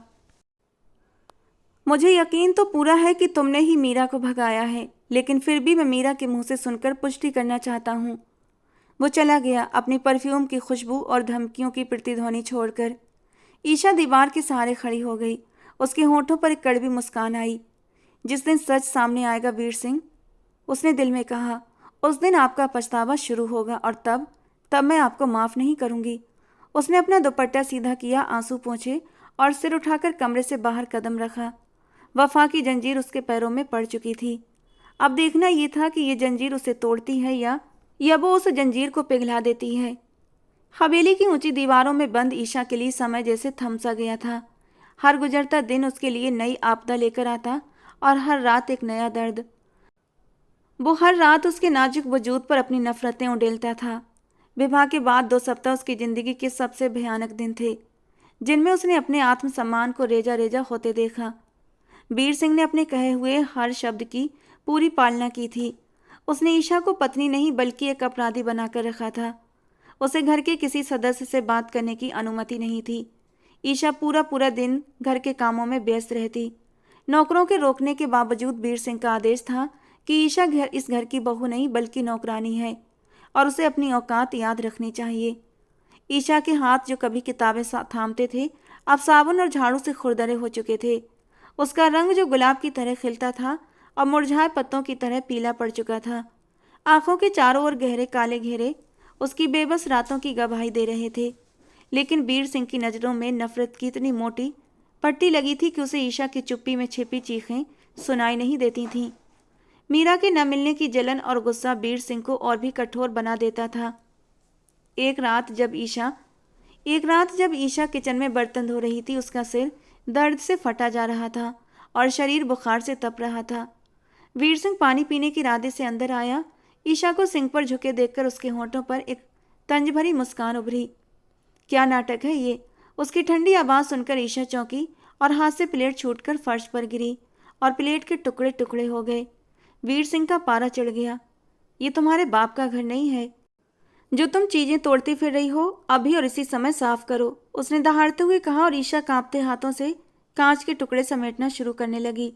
मुझे यकीन तो पूरा है कि तुमने ही मीरा को भगाया है, लेकिन फिर भी मैं मीरा के मुंह से सुनकर पुष्टि करना चाहता हूँ। वो चला गया, अपनी परफ्यूम की खुशबू और धमकियों की प्रतिध्वनि छोड़कर। ईशा दीवार के सहारे खड़ी हो गई। उसके होठों पर एक कड़वी मुस्कान आई। जिस दिन सच सामने आएगा वीर सिंह, उसने दिल में कहा, उस दिन आपका पछतावा शुरू होगा, और तब मैं आपको माफ़ नहीं करूँगी। उसने अपना दुपट्टा सीधा किया, आंसू पोंछे और सिर उठाकर कमरे से बाहर कदम रखा। वफा की जंजीर उसके पैरों में पड़ चुकी थी। अब देखना ये था कि ये जंजीर उसे तोड़ती है या वो उस जंजीर को पिघला देती है। हवेली की ऊंची दीवारों में बंद ईशा के लिए समय जैसे थम सा गया था। हर गुजरता दिन उसके लिए नई आपदा लेकर आता, और हर रात एक नया दर्द। वो हर रात उसके नाजुक वजूद पर अपनी नफरतें उड़ेलता था। विवाह के बाद 2 सप्ताह उसकी जिंदगी के सबसे भयानक दिन थे, जिनमें उसने अपने आत्मसम्मान को रेजा रेजा होते देखा। वीर सिंह ने अपने कहे हुए हर शब्द की पूरी पालना की थी। उसने ईशा को पत्नी नहीं बल्कि एक अपराधी बनाकर रखा था। उसे घर के किसी सदस्य से बात करने की अनुमति नहीं थी। ईशा पूरा पूरा दिन घर के कामों में व्यस्त रहती। नौकरों के रोकने के बावजूद वीर सिंह का आदेश था कि ईशा इस घर की बहू नहीं बल्कि नौकरानी है, और उसे अपनी औकात याद रखनी चाहिए। ईशा के हाथ जो कभी किताबें थामते थे, अब साबुन और झाड़ू से खुरदरे हो चुके थे। उसका रंग जो गुलाब की तरह खिलता था, अब मुरझाए पत्तों की तरह पीला पड़ चुका था। आंखों के चारों ओर गहरे काले घेरे उसकी बेबस रातों की गवाही दे रहे थे। लेकिन वीर सिंह की नज़रों में नफरत की इतनी मोटी पट्टी लगी थी कि उसे ईशा की चुप्पी में छिपी चीखें सुनाई नहीं देती थीं। मीरा के न मिलने की जलन और गुस्सा वीर सिंह को और भी कठोर बना देता था। एक रात जब ईशा किचन में बर्तन धो रही थी, उसका सिर दर्द से फटा जा रहा था और शरीर बुखार से तप रहा था। वीर सिंह पानी पीने के इरादे से अंदर आया। ईशा को सिंक पर झुके देखकर उसके होंठों पर एक तंज भरी मुस्कान उभरी। क्या नाटक है ये? उसकी ठंडी आवाज़ सुनकर ईशा चौंकी और हाथ से प्लेट छूटकर फर्श पर गिरी और प्लेट के टुकड़े टुकड़े हो गए। वीर सिंह का पारा चढ़ गया। ये तुम्हारे बाप का घर नहीं है जो तुम चीजें तोड़ती फिर रही हो। अभी और इसी समय साफ करो, उसने दहाड़ते हुए कहा और ईशा कांपते हाथों से कांच के टुकड़े समेटना शुरू करने लगी।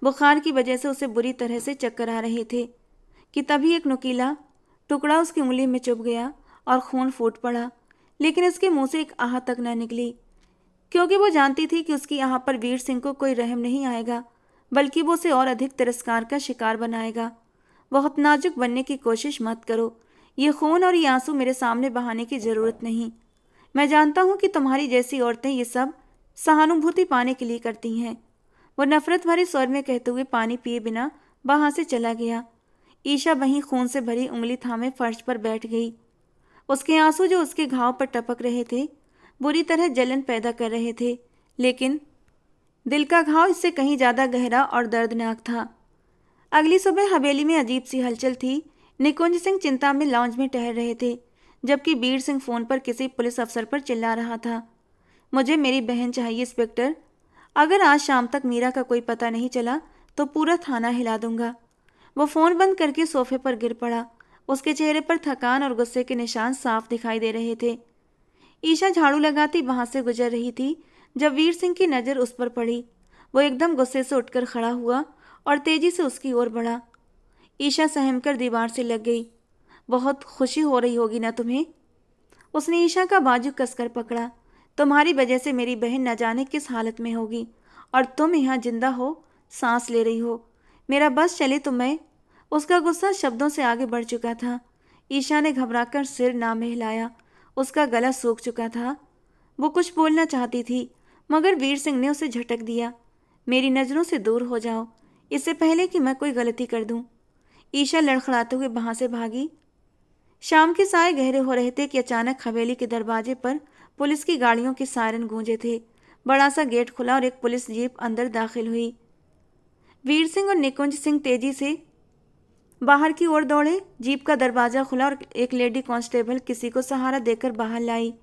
बुखार की वजह से उसे बुरी तरह से चक्कर आ रहे थे कि तभी एक नुकीला टुकड़ा उसकी उंगली में चुभ गया और खून फूट पड़ा, लेकिन उसके मुंह से एक आह तक न निकली, क्योंकि वो जानती थी कि उसकी आह पर वीर सिंह को कोई रहम नहीं आएगा, बल्कि वो उसे और अधिक तिरस्कार का शिकार बनाएगा। बहुत नाजुक बनने की कोशिश मत करो। ये खून और ये आंसू मेरे सामने बहाने की जरूरत नहीं। मैं जानता हूँ कि तुम्हारी जैसी औरतें ये सब सहानुभूति पाने के लिए करती हैं। वो नफरत भरे स्वर में कहते हुए पानी पिए बिना वहां से चला गया। ईशा वहीं खून से भरी उंगली थामे फर्श पर बैठ गई। उसके आंसू जो उसके घाव पर टपक रहे थे बुरी तरह जलन पैदा कर रहे थे, लेकिन दिल का घाव इससे कहीं ज्यादा गहरा और दर्दनाक था। अगली सुबह हवेली में अजीब सी हलचल थी। निकुंज सिंह चिंता में लॉन्ज में टहल रहे थे, जबकि वीर सिंह फोन पर किसी पुलिस अफसर पर चिल्ला रहा था। मुझे मेरी बहन चाहिए इंस्पेक्टर। अगर आज शाम तक मीरा का कोई पता नहीं चला तो पूरा थाना हिला दूंगा। वो फोन बंद करके सोफे पर गिर पड़ा। उसके चेहरे पर थकान और गुस्से के निशान साफ दिखाई दे रहे थे। ईशा झाड़ू लगाती वहां से गुजर रही थी जब वीर सिंह की नज़र उस पर पड़ी। वो एकदम गुस्से से उठकर खड़ा हुआ और तेजी से उसकी ओर बढ़ा। ईशा सहमकर दीवार से लग गई। बहुत खुशी हो रही होगी ना तुम्हें? उसने ईशा का बाजू कसकर पकड़ा। तुम्हारी वजह से मेरी बहन न जाने किस हालत में होगी, और तुम यहाँ जिंदा हो, सांस ले रही हो। मेरा बस चले तो मैं। उसका गुस्सा शब्दों से आगे बढ़ चुका था। ईशा ने घबराकर सिर ना हिलाया। उसका गला सूख चुका था। वो कुछ बोलना चाहती थी, मगर वीर सिंह ने उसे झटक दिया। मेरी नज़रों से दूर हो जाओ, इससे पहले कि मैं कोई गलती कर दूं। ईशा लड़खड़ाते हुए वहां से भागी। शाम के साए गहरे हो रहे थे कि अचानक हवेली के दरवाजे पर पुलिस की गाड़ियों के सायरन गूंजे थे। बड़ा सा गेट खुला और एक पुलिस जीप अंदर दाखिल हुई। वीर सिंह और निकुंज सिंह तेजी से बाहर की ओर दौड़े। जीप का दरवाजा खुला और एक लेडी कांस्टेबल किसी को सहारा देकर बाहर लाई।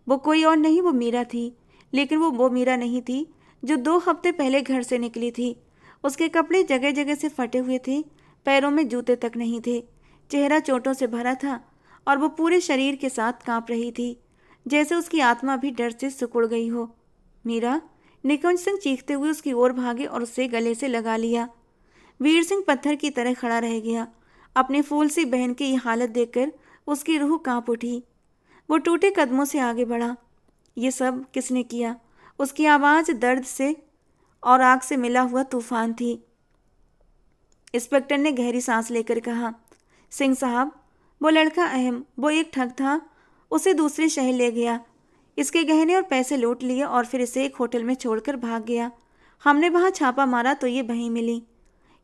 वो कोई और नहीं, वो मीरा थी। लेकिन वो मीरा नहीं थी जो 2 हफ्ते पहले घर से निकली थी। उसके कपड़े जगह जगह से फटे हुए थे, पैरों में जूते तक नहीं थे, चेहरा चोटों से भरा था और वो पूरे शरीर के साथ कांप रही थी, जैसे उसकी आत्मा भी डर से सिकुड़ गई हो। मीरा! निकुंज सिंह चीखते हुए उसकी ओर भागे और उसे गले से लगा लिया। वीर सिंह पत्थर की तरह खड़ा रह गया। अपने फूल सी बहन की यह हालत देखकर उसकी रूह कांप उठी। वो टूटे कदमों से आगे बढ़ा। ये सब किसने किया? उसकी आवाज़ दर्द से और आग से मिला हुआ तूफान थी। इंस्पेक्टर ने गहरी सांस लेकर कहा, सिंह साहब, वो लड़का अहम, वो एक ठग था। उसे दूसरे शहर ले गया, इसके गहने और पैसे लूट लिए और फिर इसे एक होटल में छोड़कर भाग गया। हमने वहाँ छापा मारा तो ये वहीं मिली।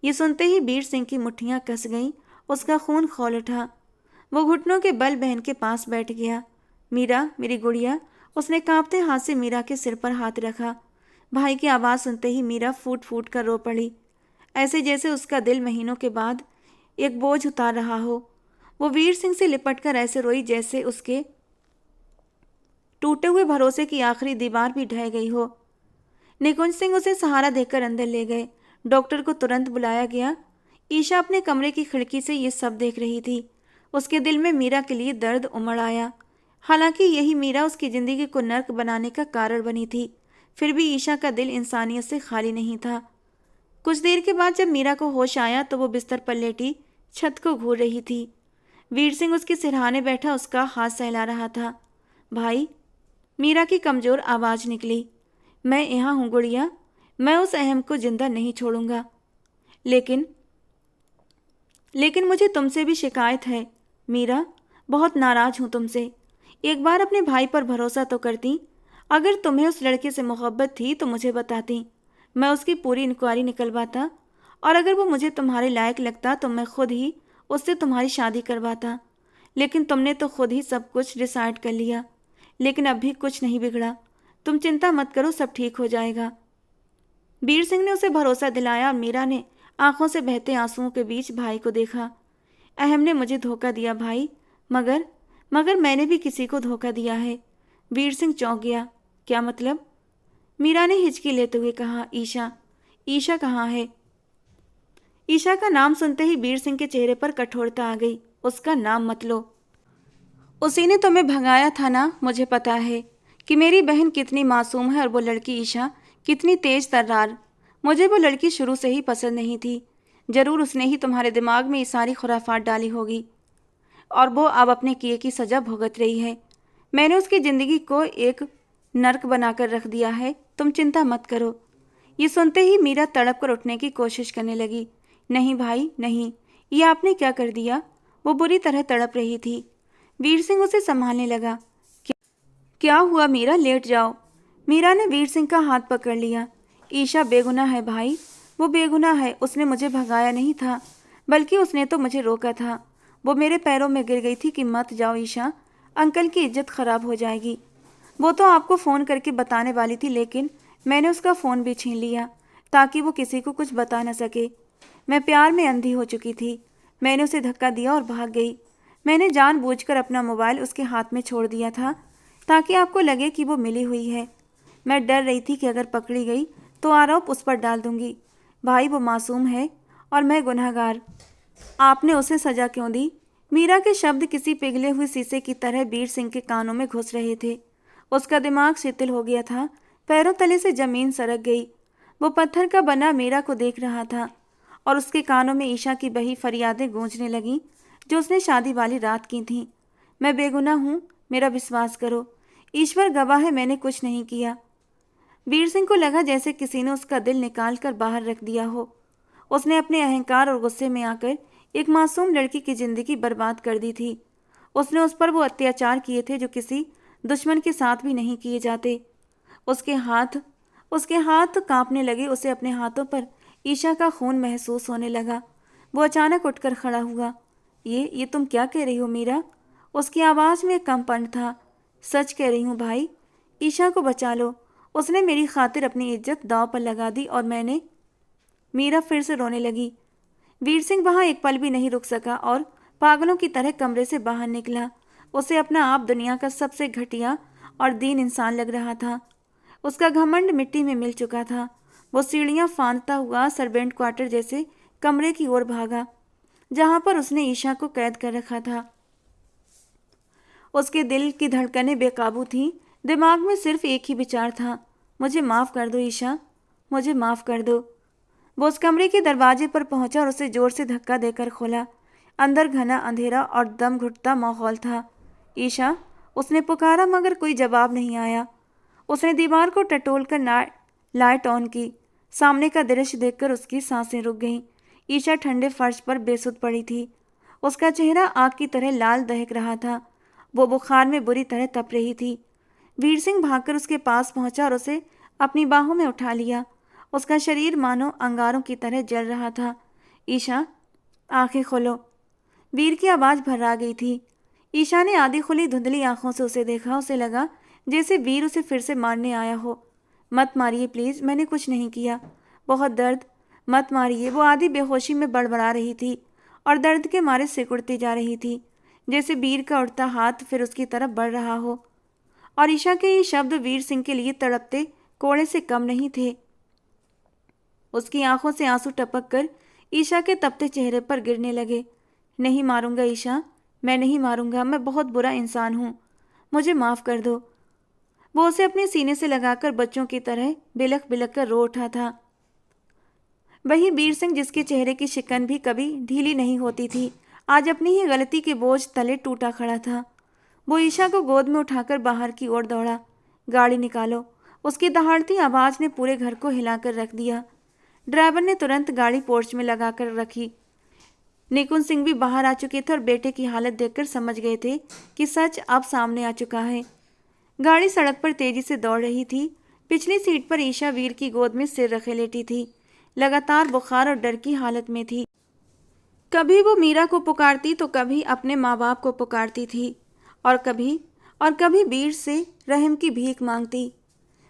ये सुनते ही वीर सिंह की मुट्ठियाँ कस गईं। उसका खून खौल उठा। वो घुटनों के बल बहन के पास बैठ गया। मीरा, मेरी गुड़िया। उसने कांपते हाथ से मीरा के सिर पर हाथ रखा। भाई की आवाज़ सुनते ही मीरा फूट फूट कर रो पड़ी, ऐसे जैसे उसका दिल महीनों के बाद एक बोझ उतार रहा हो। वो वीर सिंह से लिपट कर ऐसे रोई जैसे उसके टूटे हुए भरोसे की आखिरी दीवार भी ढह गई हो। निकुंज सिंह उसे सहारा देकर अंदर ले गए। डॉक्टर को तुरंत बुलाया गया। ईशा अपने कमरे की खिड़की से ये सब देख रही थी। उसके दिल में मीरा के लिए दर्द उमड़ आया। हालांकि यही मीरा उसकी ज़िंदगी को नर्क बनाने का कारण बनी थी, फिर भी ईशा का दिल इंसानियत से खाली नहीं था। कुछ देर के बाद जब मीरा को होश आया तो वो बिस्तर पर लेटी छत को घूर रही थी। वीर सिंह उसके सिरहाने बैठा उसका हाथ सहला रहा था। भाई! मीरा की कमज़ोर आवाज़ निकली। मैं यहाँ हूँ गुड़िया, मैं उस अहम को जिंदा नहीं छोड़ूंगा। लेकिन मुझे तुमसे भी शिकायत है मीरा, बहुत नाराज़ हूँ तुमसे। एक बार अपने भाई पर भरोसा तो करती। अगर तुम्हें उस लड़के से मोहब्बत थी तो मुझे बताती, मैं उसकी पूरी इंक्वायरी निकलवाता, और अगर वो मुझे तुम्हारे लायक लगता तो मैं खुद ही उससे तुम्हारी शादी करवाता। लेकिन तुमने तो खुद ही सब कुछ डिसाइड कर लिया। लेकिन अब भी कुछ नहीं बिगड़ा। तुम चिंता मत करो, सब ठीक हो जाएगा। वीर सिंह ने उसे भरोसा दिलाया और मीरा ने आंखों से बहते आंसुओं के बीच भाई को देखा। अहम ने मुझे धोखा दिया भाई, मगर मैंने भी किसी को धोखा दिया है। वीर सिंह चौंक गया। क्या मतलब? मीरा ने हिचकी लेते हुए कहा। ईशा। ईशा कहाँ है? ईशा का नाम सुनते ही वीर सिंह के चेहरे पर कठोरता आ गई। उसका नाम मत लो। उसी ने तुम्हें भगाया था ना। मुझे पता है कि मेरी बहन कितनी मासूम है और वो लड़की ईशा कितनी तेज तर्रार। मुझे वो लड़की शुरू से ही पसंद नहीं थी। जरूर उसने ही तुम्हारे दिमाग में ये सारी खुराफात डाली होगी और वो अब अपने किए की सजा भुगत रही है। मैंने उसकी ज़िंदगी को एक नर्क बनाकर रख दिया है। तुम चिंता मत करो। ये सुनते ही मीरा तड़प कर उठने की कोशिश करने लगी। नहीं भाई नहीं, ये आपने क्या कर दिया? वो बुरी तरह तड़प रही थी। वीर सिंह उसे संभालने लगा। क्या हुआ मीरा? लेट जाओ। मीरा ने वीर सिंह का हाथ पकड़ लिया। ईशा बेगुनाह है भाई, वो बेगुनाह है। उसने मुझे भगाया नहीं था, बल्कि उसने तो मुझे रोका था। वो मेरे पैरों में गिर गई थी कि मत जाओ ईशा, अंकल की इज्जत खराब हो जाएगी। वो तो आपको फ़ोन करके बताने वाली थी, लेकिन मैंने उसका फ़ोन भी छीन लिया ताकि वो किसी को कुछ बता न सके। मैं प्यार में अंधी हो चुकी थी। मैंने उसे धक्का दिया और भाग गई। मैंने जानबूझकर अपना मोबाइल उसके हाथ में छोड़ दिया था ताकि आपको लगे कि वो मिली हुई है। मैं डर रही थी कि अगर पकड़ी गई तो आरोप उस पर डाल दूंगी। भाई वो मासूम है और मैं गुनहगार। आपने उसे सजा क्यों दी? मीरा के शब्द किसी पिघले हुए शीशे की तरह वीर सिंह के कानों में घुस रहे थे। उसका दिमाग शिथिल हो गया था। पैरों तले से जमीन सरक गई। वो पत्थर का बना मीरा को देख रहा था और उसके कानों में ईशा की बही फरियादें गूंजने लगीं जो उसने शादी वाली रात की थीं। मैं बेगुनाह हूँ, मेरा विश्वास करो। ईश्वर गवाह है, मैंने कुछ नहीं किया। वीर सिंह को लगा जैसे किसी ने उसका दिल निकाल कर बाहर रख दिया हो। उसने अपने अहंकार और गुस्से में आकर एक मासूम लड़की की जिंदगी बर्बाद कर दी थी। उसने उस पर वो अत्याचार किए थे जो किसी दुश्मन के साथ भी नहीं किए जाते। उसके हाथ कांपने लगे। उसे अपने हाथों पर ईशा का खून महसूस होने लगा। वो अचानक उठकर खड़ा हुआ। ये तुम क्या कह रही हो मीरा? उसकी आवाज़ में कंपन था। सच कह रही हूँ भाई, ईशा को बचा लो। उसने मेरी खातिर अपनी इज्जत दांव पर लगा दी और मैंने। मीरा फिर से रोने लगी। वीर सिंह वहां एक पल भी नहीं रुक सका और पागलों की तरह कमरे से बाहर निकला। उसे अपना आप दुनिया का सबसे घटिया और दीन इंसान लग रहा था। उसका घमंड मिट्टी में मिल चुका था। वो सीढ़ियां फांदता हुआ सर्वेंट क्वार्टर जैसे कमरे की ओर भागा जहां पर उसने ईशा को कैद कर रखा था। उसके दिल की धड़कनें बेकाबू थीं। दिमाग में सिर्फ एक ही विचार था, मुझे माफ़ कर दो ईशा, मुझे माफ़ कर दो। वो उस कमरे के दरवाजे पर पहुंचा और उसे जोर से धक्का देकर खोला। अंदर घना अंधेरा और दम घुटता माहौल था। ईशा, उसने पुकारा मगर कोई जवाब नहीं आया। उसने दीवार को टटोलकर लाइट ऑन की। सामने का दृश्य देखकर उसकी सांसें रुक गईं। ईशा ठंडे फर्श पर बेसुध पड़ी थी। उसका चेहरा आग की तरह लाल दहक रहा था। वो बुखार में बुरी तरह तप रही थी। वीर सिंह भागकर उसके पास पहुंचा और उसे अपनी बाहों में उठा लिया। उसका शरीर मानो अंगारों की तरह जल रहा था। ईशा, आंखें खोलो। वीर की आवाज़ भर्रा गई थी। ईशा ने आधी खुली धुंधली आंखों से उसे देखा। उसे लगा जैसे वीर उसे फिर से मारने आया हो। मत मारिए प्लीज़, मैंने कुछ नहीं किया। बहुत दर्द, मत मारिए। वो आधी बेहोशी में बड़बड़ा रही थी और दर्द के मारे सिकुड़ती जा रही थी, जैसे वीर का उड़ता हाथ फिर उसकी तरफ बढ़ रहा हो। और ईशा के ये शब्द वीर सिंह के लिए तड़पते कोड़े से कम नहीं थे। उसकी आंखों से आंसू टपक कर ईशा के तपते चेहरे पर गिरने लगे। नहीं मारूंगा ईशा, मैं नहीं मारूंगा। मैं बहुत बुरा इंसान हूँ, मुझे माफ़ कर दो। वो उसे अपने सीने से लगाकर बच्चों की तरह बिलख बिलख कर रो उठा था। वही वीर सिंह जिसके चेहरे की शिकन भी कभी ढीली नहीं होती थी, आज अपनी ही गलती के बोझ तले टूटा खड़ा था। वो ईशा को गोद में उठाकर बाहर की ओर दौड़ा। गाड़ी निकालो। उसकी दहाड़ती आवाज़ ने पूरे घर को हिलाकर रख दिया। ड्राइवर ने तुरंत गाड़ी पोर्च में लगाकर रखी। निकुंज सिंह भी बाहर आ चुके थे और बेटे की हालत देखकर समझ गए थे कि सच अब सामने आ चुका है। गाड़ी सड़क पर तेजी से दौड़ रही थी। पिछली सीट पर ईशा वीर की गोद में सिर रखे लेटी थी। लगातार बुखार और डर की हालत में थी। कभी वो मीरा को पुकारती तो कभी अपने माँ बाप को पुकारती थी और कभी वीर से रहम की भीख मांगती।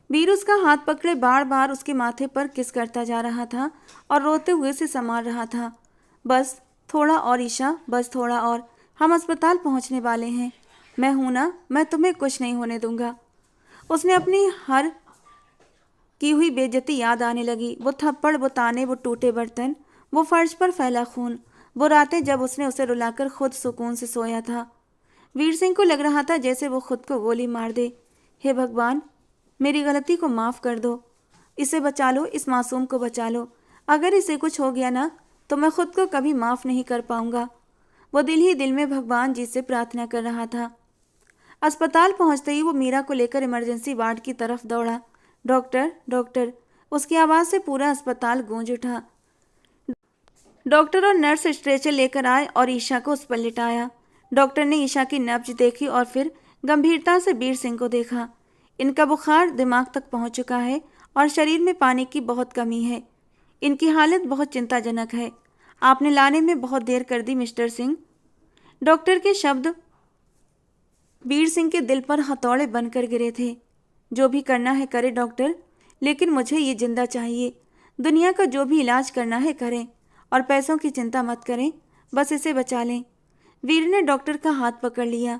वीर उसका हाथ पकड़े बार बार उसके माथे पर किस करता जा रहा था और रोते हुए से संभाल रहा था। बस थोड़ा और ईशा, बस थोड़ा और, हम अस्पताल पहुंचने वाले हैं। मैं हूं ना, मैं तुम्हें कुछ नहीं होने दूंगा। उसने अपनी हर की हुई बेइज्जती याद आने लगी। वो थप्पड़, वो ताने, वो टूटे बर्तन, वो फर्श पर फैला खून, वो रातें जब उसने उसे रुलाकर खुद सुकून से सोया था। वीर सिंह को लग रहा था जैसे वो खुद को गोली मार दे। हे भगवान, मेरी गलती को माफ़ कर दो। इसे बचा लो, इस मासूम को बचा लो। अगर इसे कुछ हो गया ना तो मैं खुद को कभी माफ़ नहीं कर पाऊंगा। वो दिल ही दिल में भगवान जी से प्रार्थना कर रहा था। अस्पताल पहुंचते ही वो मीरा को लेकर इमरजेंसी वार्ड की तरफ दौड़ा। डॉक्टर, डॉक्टर, उसकी आवाज़ से पूरा अस्पताल गूंज उठा। डॉक्टर और नर्स स्ट्रेचर लेकर आए और ईशा को उस पर लिटाया। डॉक्टर ने ईशा की नब्ज देखी और फिर गंभीरता से वीर सिंह को देखा। इनका बुखार दिमाग तक पहुंच चुका है और शरीर में पानी की बहुत कमी है। इनकी हालत बहुत चिंताजनक है। आपने लाने में बहुत देर कर दी मिस्टर सिंह। डॉक्टर के शब्द वीर सिंह के दिल पर हथौड़े बनकर गिरे थे। जो भी करना है करे डॉक्टर, लेकिन मुझे ये जिंदा चाहिए। दुनिया का जो भी इलाज करना है करें और पैसों की चिंता मत करें, बस इसे बचा लें। वीर ने डॉक्टर का हाथ पकड़ लिया।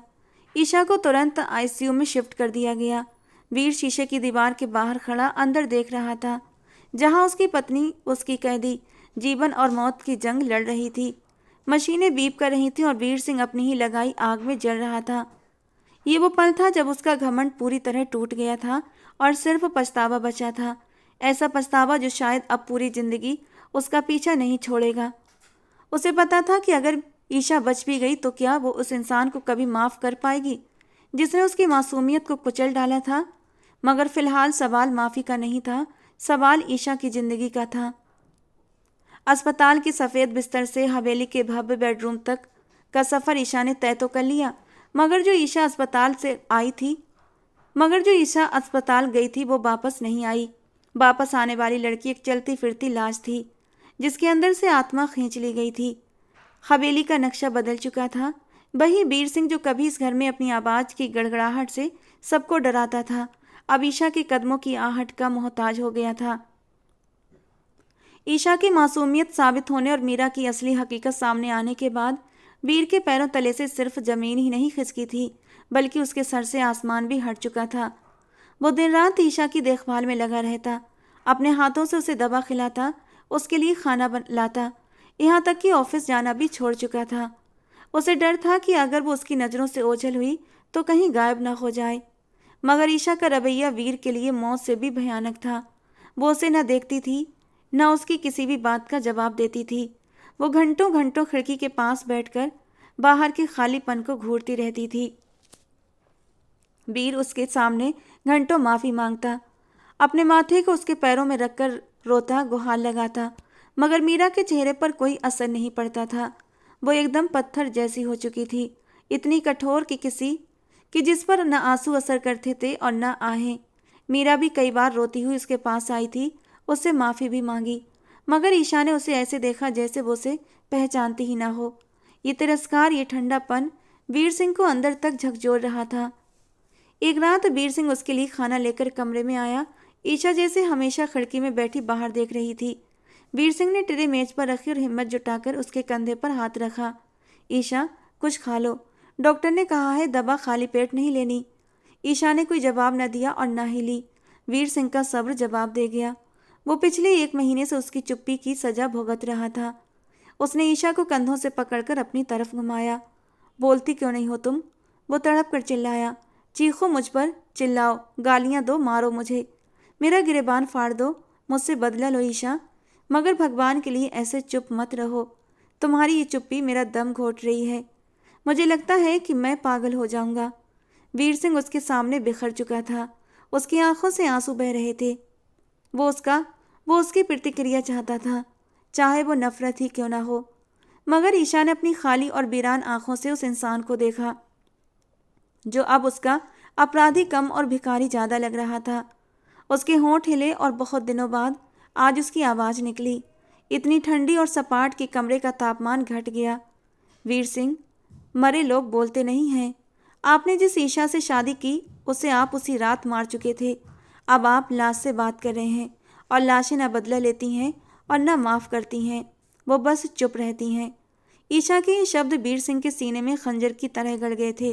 ईशा को तुरंत आईसीयू में शिफ्ट कर दिया गया। वीर शीशे की दीवार के बाहर खड़ा अंदर देख रहा था, जहां उसकी पत्नी, उसकी कैदी, जीवन और मौत की जंग लड़ रही थी। मशीनें बीप कर रही थीं और वीर सिंह अपनी ही लगाई आग में जल रहा था। ये वो पल था जब उसका घमंड पूरी तरह टूट गया था और सिर्फ पछतावा बचा था। ऐसा पछतावा जो शायद अब पूरी जिंदगी उसका पीछा नहीं छोड़ेगा। उसे पता था कि अगर ईशा बच भी गई तो क्या वो उस इंसान को कभी माफ़ कर पाएगी जिसने उसकी मासूमियत को कुचल डाला था। मगर फिलहाल सवाल माफ़ी का नहीं था, सवाल ईशा की जिंदगी का था। अस्पताल की सफ़ेद बिस्तर से हवेली के भव्य बेडरूम तक का सफ़र ईशा ने तय तो कर लिया, मगर जो ईशा अस्पताल गई थी वो वापस नहीं आई। वापस आने वाली लड़की एक चलती फिरती लाश थी, जिसके अंदर से आत्मा खींच ली गई थी। हवेली का नक्शा बदल चुका था। वही वीर सिंह जो कभी इस घर में अपनी आवाज़ की गड़गड़ाहट से सबको डराता था, अब ईशा के कदमों की आहट का मोहताज हो गया था। ईशा की मासूमियत साबित होने और मीरा की असली हकीकत सामने आने के बाद वीर के पैरों तले से सिर्फ जमीन ही नहीं खिसकी थी, बल्कि उसके सर से आसमान भी हट चुका था। वो दिन रात ईशा की देखभाल में लगा रहता, अपने हाथों से उसे दवा खिलाता, उसके लिए खाना लाता, यहाँ तक कि ऑफिस जाना भी छोड़ चुका था। उसे डर था कि अगर वो उसकी नज़रों से ओझल हुई तो कहीं गायब ना हो जाए। मगर ईशा का रवैया वीर के लिए मौत से भी भयानक था। वो उसे न देखती थी, न उसकी किसी भी बात का जवाब देती थी। वो घंटों घंटों खिड़की के पास बैठकर बाहर के खालीपन को घूरती रहती थी। वीर उसके सामने घंटों माफ़ी मांगता, अपने माथे को उसके पैरों में रखकर रोता, गुहार लगाता, मगर मीरा के चेहरे पर कोई असर नहीं पड़ता था। वो एकदम पत्थर जैसी हो चुकी थी, इतनी कठोर कि जिस पर न आंसू असर करते थे और न आहें। मीरा भी कई बार रोती हुई उसके पास आई थी, उससे माफ़ी भी मांगी, मगर ईशा ने उसे ऐसे देखा जैसे वो उसे पहचानती ही ना हो। ये तिरस्कार, ये ठंडापन वीर सिंह को अंदर तक झकझोर रहा था। एक रात वीर सिंह उसके लिए खाना लेकर कमरे में आया। ईशा जैसे हमेशा खिड़की में बैठी बाहर देख रही थी। वीर सिंह ने ट्रे मेज पर रखी और हिम्मत जुटाकर उसके कंधे पर हाथ रखा। ईशा, कुछ खा लो, डॉक्टर ने कहा है दवा खाली पेट नहीं लेनी। ईशा ने कोई जवाब न दिया और न ही ली। वीर सिंह का सब्र जवाब दे गया। वो पिछले 1 महीने से उसकी चुप्पी की सजा भुगत रहा था। उसने ईशा को कंधों से पकड़कर अपनी तरफ घुमाया। बोलती क्यों नहीं हो तुम? वो तड़प कर चिल्लाया। चीखो मुझ पर, चिल्लाओ, गालियां दो, मारो मुझे, मेरा गिरेबान फाड़ दो, मुझसे बदला लो ईशा, मगर भगवान के लिए ऐसे चुप मत रहो। तुम्हारी ये चुप्पी मेरा दम घोट रही है। मुझे लगता है कि मैं पागल हो जाऊंगा। वीर सिंह उसके सामने बिखर चुका था। उसकी आंखों से आंसू बह रहे थे। वो उसकी प्रतिक्रिया चाहता था, चाहे वो नफरत ही क्यों ना हो। मगर ईशा ने अपनी खाली और वीरान आंखों से उस इंसान को देखा जो अब उसका अपराधी कम और भिखारी ज़्यादा लग रहा था। उसके होंठ हिले और बहुत दिनों बाद आज उसकी आवाज़ निकली, इतनी ठंडी और सपाट कि कमरे का तापमान घट गया। वीर सिंह, मरे लोग बोलते नहीं हैं। आपने जिस ईशा से शादी की उसे आप उसी रात मार चुके थे। अब आप लाश से बात कर रहे हैं और लाशें न बदला लेती हैं और न माफ़ करती हैं, वो बस चुप रहती हैं। ईशा के ये शब्द वीर सिंह के सीने में खंजर की तरह गड़ गए थे।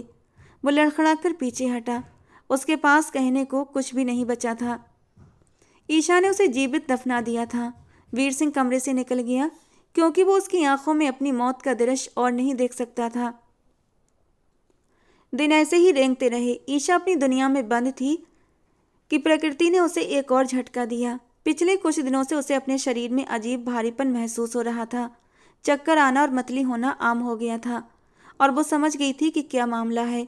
वो लड़खड़ाकर पीछे हटा। उसके पास कहने को कुछ भी नहीं बचा था। ईशा ने उसे जीवित दफना दिया था। वीर सिंह कमरे से निकल गया क्योंकि वो उसकी आंखों में अपनी मौत का दृश्य और नहीं देख सकता था। दिन ऐसे ही रेंगते रहे। ईशा अपनी दुनिया में बंद थी कि प्रकृति ने उसे एक और झटका दिया। पिछले कुछ दिनों से उसे अपने शरीर में अजीब भारीपन महसूस हो रहा था। चक्कर आना और मतली होना आम हो गया था और वो समझ गई थी कि क्या मामला है।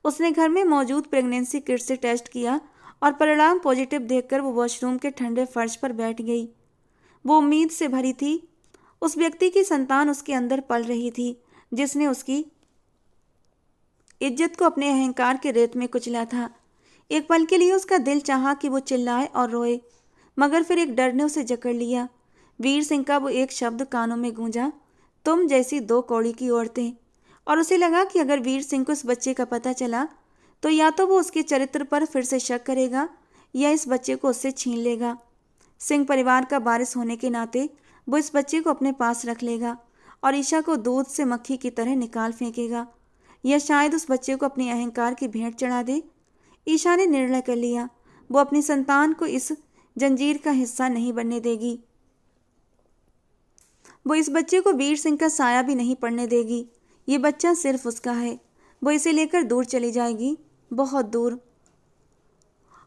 उसने घर में मौजूद प्रेगनेंसी किट से टेस्ट किया और परिणाम पॉजिटिव देखकर वो वॉशरूम के ठंडे फर्श पर बैठ गई। वो उम्मीद से भरी थी। उस व्यक्ति की संतान उसके अंदर पल रही थी जिसने उसकी इज्जत को अपने अहंकार के रेत में कुचला था। एक पल के लिए उसका दिल चाहा कि वो चिल्लाए और रोए, मगर फिर एक डर ने उसे जकड़ लिया। वीर सिंह का वो एक शब्द कानों में गूंजा, तुम जैसी दो कौड़ी की औरतें। और उसे लगा कि अगर वीर सिंह को उस बच्चे का पता चला तो या तो वो उसके चरित्र पर फिर से शक करेगा या इस बच्चे को उससे छीन लेगा। सिंह परिवार का वारिस होने के नाते वो इस बच्चे को अपने पास रख लेगा और ईशा को दूध से मक्खी की तरह निकाल फेंकेगा, या शायद उस बच्चे को अपने अहंकार की भेंट चढ़ा दे। ईशा ने निर्णय कर लिया, वो अपनी संतान को इस जंजीर का हिस्सा नहीं बनने देगी। वो इस बच्चे को वीर सिंह का साया भी नहीं पड़ने देगी। ये बच्चा सिर्फ उसका है। वो इसे लेकर दूर चली जाएगी, बहुत दूर।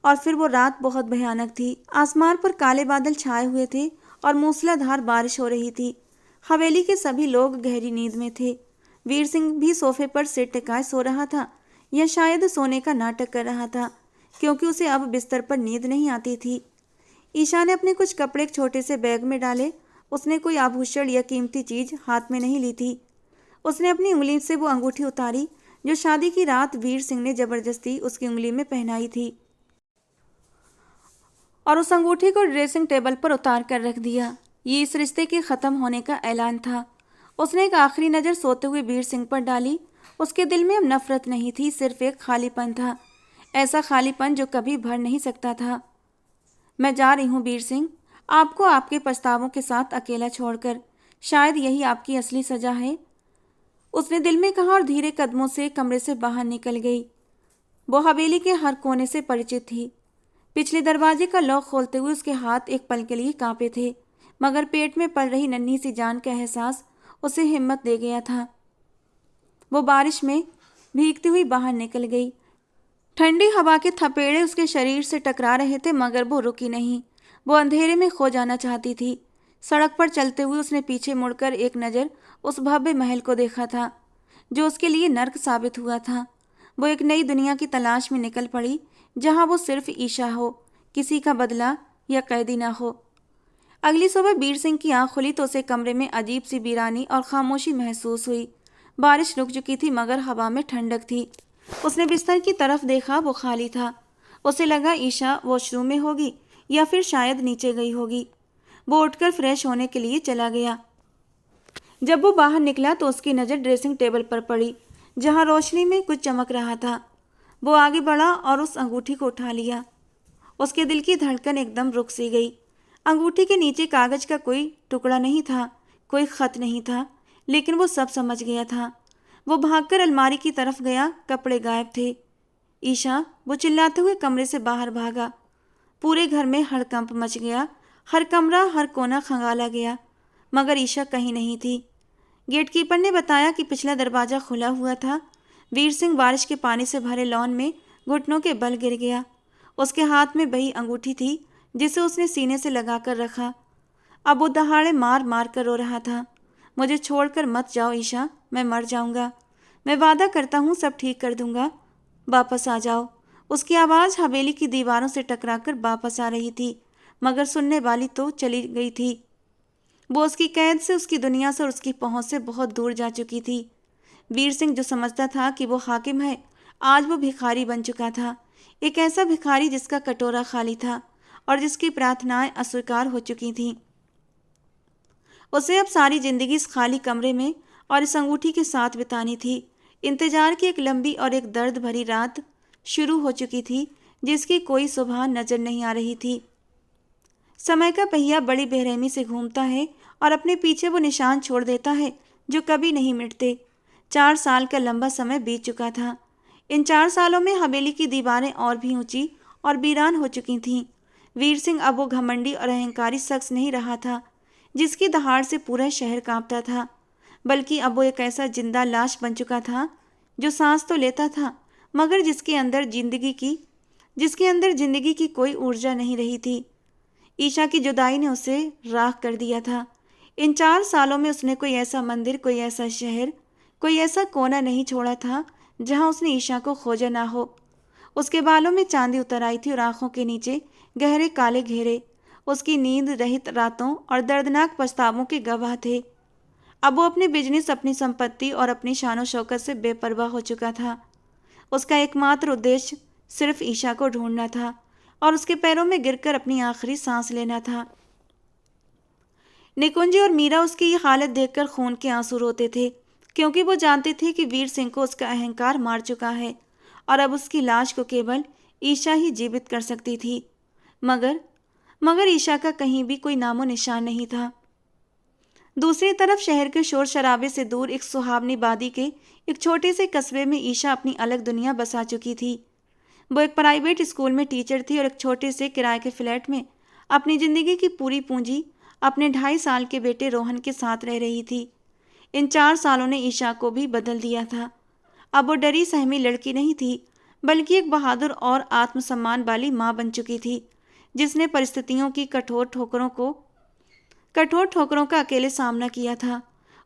और फिर वो रात बहुत भयानक थी। आसमान पर काले बादल छाए हुए थे और मूसलाधार बारिश हो रही थी। हवेली के सभी लोग गहरी नींद में थे। वीर सिंह भी सोफे पर सिर टिकाए सो रहा था, या शायद सोने का नाटक कर रहा था क्योंकि उसे अब बिस्तर पर नींद नहीं आती थी। ईशा ने अपने कुछ कपड़े एक छोटे से बैग में डाले। उसने कोई आभूषण या कीमती चीज हाथ में नहीं ली थी। उसने अपनी उंगली से वो अंगूठी उतारी जो शादी की रात वीर सिंह ने जबरदस्ती उसकी उंगली में पहनाई थी, और उस अंगूठी को ड्रेसिंग टेबल पर उतार कर रख दिया। ये इस रिश्ते के खत्म होने का ऐलान था। उसने एक आखिरी नज़र सोते हुए वीर सिंह पर डाली। उसके दिल में अब नफरत नहीं थी, सिर्फ एक खालीपन था, ऐसा खालीपन जो कभी भर नहीं सकता था। मैं जा रही हूँ वीर सिंह, आपको आपके पछतावों के साथ अकेला छोड़कर। शायद यही आपकी असली सजा है, उसने दिल में कहा और धीरे कदमों से कमरे से बाहर निकल गई। वो हवेली के हर कोने से परिचित थी। पिछले दरवाजे का लॉक खोलते हुए उसके हाथ एक पल के लिए कांपे थे, मगर पेट में पल रही नन्ही सी जान का एहसास उसे हिम्मत दे गया था। वो बारिश में भीगती हुई बाहर निकल गई। ठंडी हवा के थपेड़े उसके शरीर से टकरा रहे थे, मगर वो रुकी नहीं। वो अंधेरे में खो जाना चाहती थी। सड़क पर चलते हुए उसने पीछे मुड़कर एक नज़र उस भव्य महल को देखा था जो उसके लिए नर्क साबित हुआ था। वो एक नई दुनिया की तलाश में निकल पड़ी जहां वो सिर्फ ईशा हो, किसी का बदला या कैदी ना हो। अगली सुबह वीर सिंह की आंख खुली तो उसे कमरे में अजीब सी वीरानी और खामोशी महसूस हुई। बारिश रुक चुकी थी मगर हवा में ठंडक थी। उसने बिस्तर की तरफ देखा, वो खाली था। उसे लगा ईशा वॉशरूम में होगी या फिर शायद नीचे गई होगी। वो उठकर फ्रेश होने के लिए चला गया। जब वो बाहर निकला तो उसकी नज़र ड्रेसिंग टेबल पर पड़ी जहां रोशनी में कुछ चमक रहा था। वो आगे बढ़ा और उस अंगूठी को उठा लिया। उसके दिल की धड़कन एकदम रुक सी गई। अंगूठी के नीचे कागज का कोई टुकड़ा नहीं था, कोई खत नहीं था, लेकिन वो सब समझ गया था। वो भागकर अलमारी की तरफ गया, कपड़े गायब थे। ईशा, वो चिल्लाते हुए कमरे से बाहर भागा। पूरे घर में हड़कंप मच गया। हर कमरा, हर कोना खंगाला गया, मगर ईशा कहीं नहीं थी। गेटकीपर ने बताया कि पिछला दरवाज़ा खुला हुआ था। वीर सिंह बारिश के पानी से भरे लॉन में घुटनों के बल गिर गया। उसके हाथ में वही अंगूठी थी जिसे उसने सीने से लगा कर रखा। अब वो दहाड़े मार मार कर रो रहा था, मुझे छोड़कर मत जाओ ईशा, मैं मर जाऊंगा। मैं वादा करता हूँ सब ठीक कर दूंगा, वापस आ जाओ। उसकी आवाज़ हवेली की दीवारों से टकराकर वापस आ रही थी, मगर सुनने वाली तो चली गई थी। वो उसकी कैद से, उसकी दुनिया से और उसकी पहुंच से बहुत दूर जा चुकी थी। वीर सिंह जो समझता था कि वो हाकिम है, आज वो भिखारी बन चुका था। एक ऐसा भिखारी जिसका कटोरा खाली था और जिसकी प्रार्थनाएं अस्वीकार हो चुकी थीं। उसे अब सारी जिंदगी इस खाली कमरे में और इस अंगूठी के साथ बितानी थी। इंतजार की एक लंबी और एक दर्द भरी रात शुरू हो चुकी थी जिसकी कोई सुबह नजर नहीं आ रही थी। समय का पहिया बड़ी बेरहमी से घूमता है और अपने पीछे वो निशान छोड़ देता है जो कभी नहीं मिटते। 4 साल का लंबा समय बीत चुका था। इन 4 सालों में हवेली की दीवारें और भी ऊंची और वीरान हो चुकी थीं। वीर सिंह अब वो घमंडी और अहंकारी शख्स नहीं रहा था जिसकी दहाड़ से पूरा शहर कांपता था, बल्कि अब वो एक ऐसा जिंदा लाश बन चुका था जो सांस तो लेता था मगर जिसके अंदर जिंदगी की कोई ऊर्जा नहीं रही थी। ईशा की जुदाई ने उसे राख कर दिया था। इन 4 सालों में उसने कोई ऐसा मंदिर, कोई ऐसा शहर, कोई ऐसा कोना नहीं छोड़ा था जहां उसने ईशा को खोजा ना हो। उसके बालों में चांदी उतर आई थी और आंखों के नीचे गहरे काले घेरे उसकी नींद रहित रातों और दर्दनाक पछतावों के गवाह थे। अब वो अपने बिजनेस, अपनी संपत्ति और अपनी शानो शौकत से बेपरवाह हो चुका था। उसका एकमात्र उद्देश्य सिर्फ ईशा को ढूंढना था और उसके पैरों में गिरकर अपनी आखिरी सांस लेना था। निकुंज और मीरा उसकी ये हालत देखकर खून के आंसू रोते थे, क्योंकि वो जानते थे कि वीर सिंह को उसका अहंकार मार चुका है और अब उसकी लाश को केवल ईशा ही जीवित कर सकती थी। मगर ईशा का कहीं भी कोई नामो निशान नहीं था। दूसरी तरफ शहर के शोर शराबे से दूर एक सुहावनी वादी के एक छोटे से कस्बे में ईशा अपनी अलग दुनिया बसा चुकी थी। वो एक प्राइवेट स्कूल में टीचर थी और एक छोटे से किराए के फ्लैट में अपनी जिंदगी की पूरी पूंजी अपने 2.5 साल के बेटे रोहन के साथ रह रही थी। इन 4 सालों ने ईशा को भी बदल दिया था। अब वो डरी सहमी लड़की नहीं थी, बल्कि एक बहादुर और आत्मसम्मान वाली माँ बन चुकी थी, जिसने परिस्थितियों की कठोर ठोकरों का अकेले सामना किया था।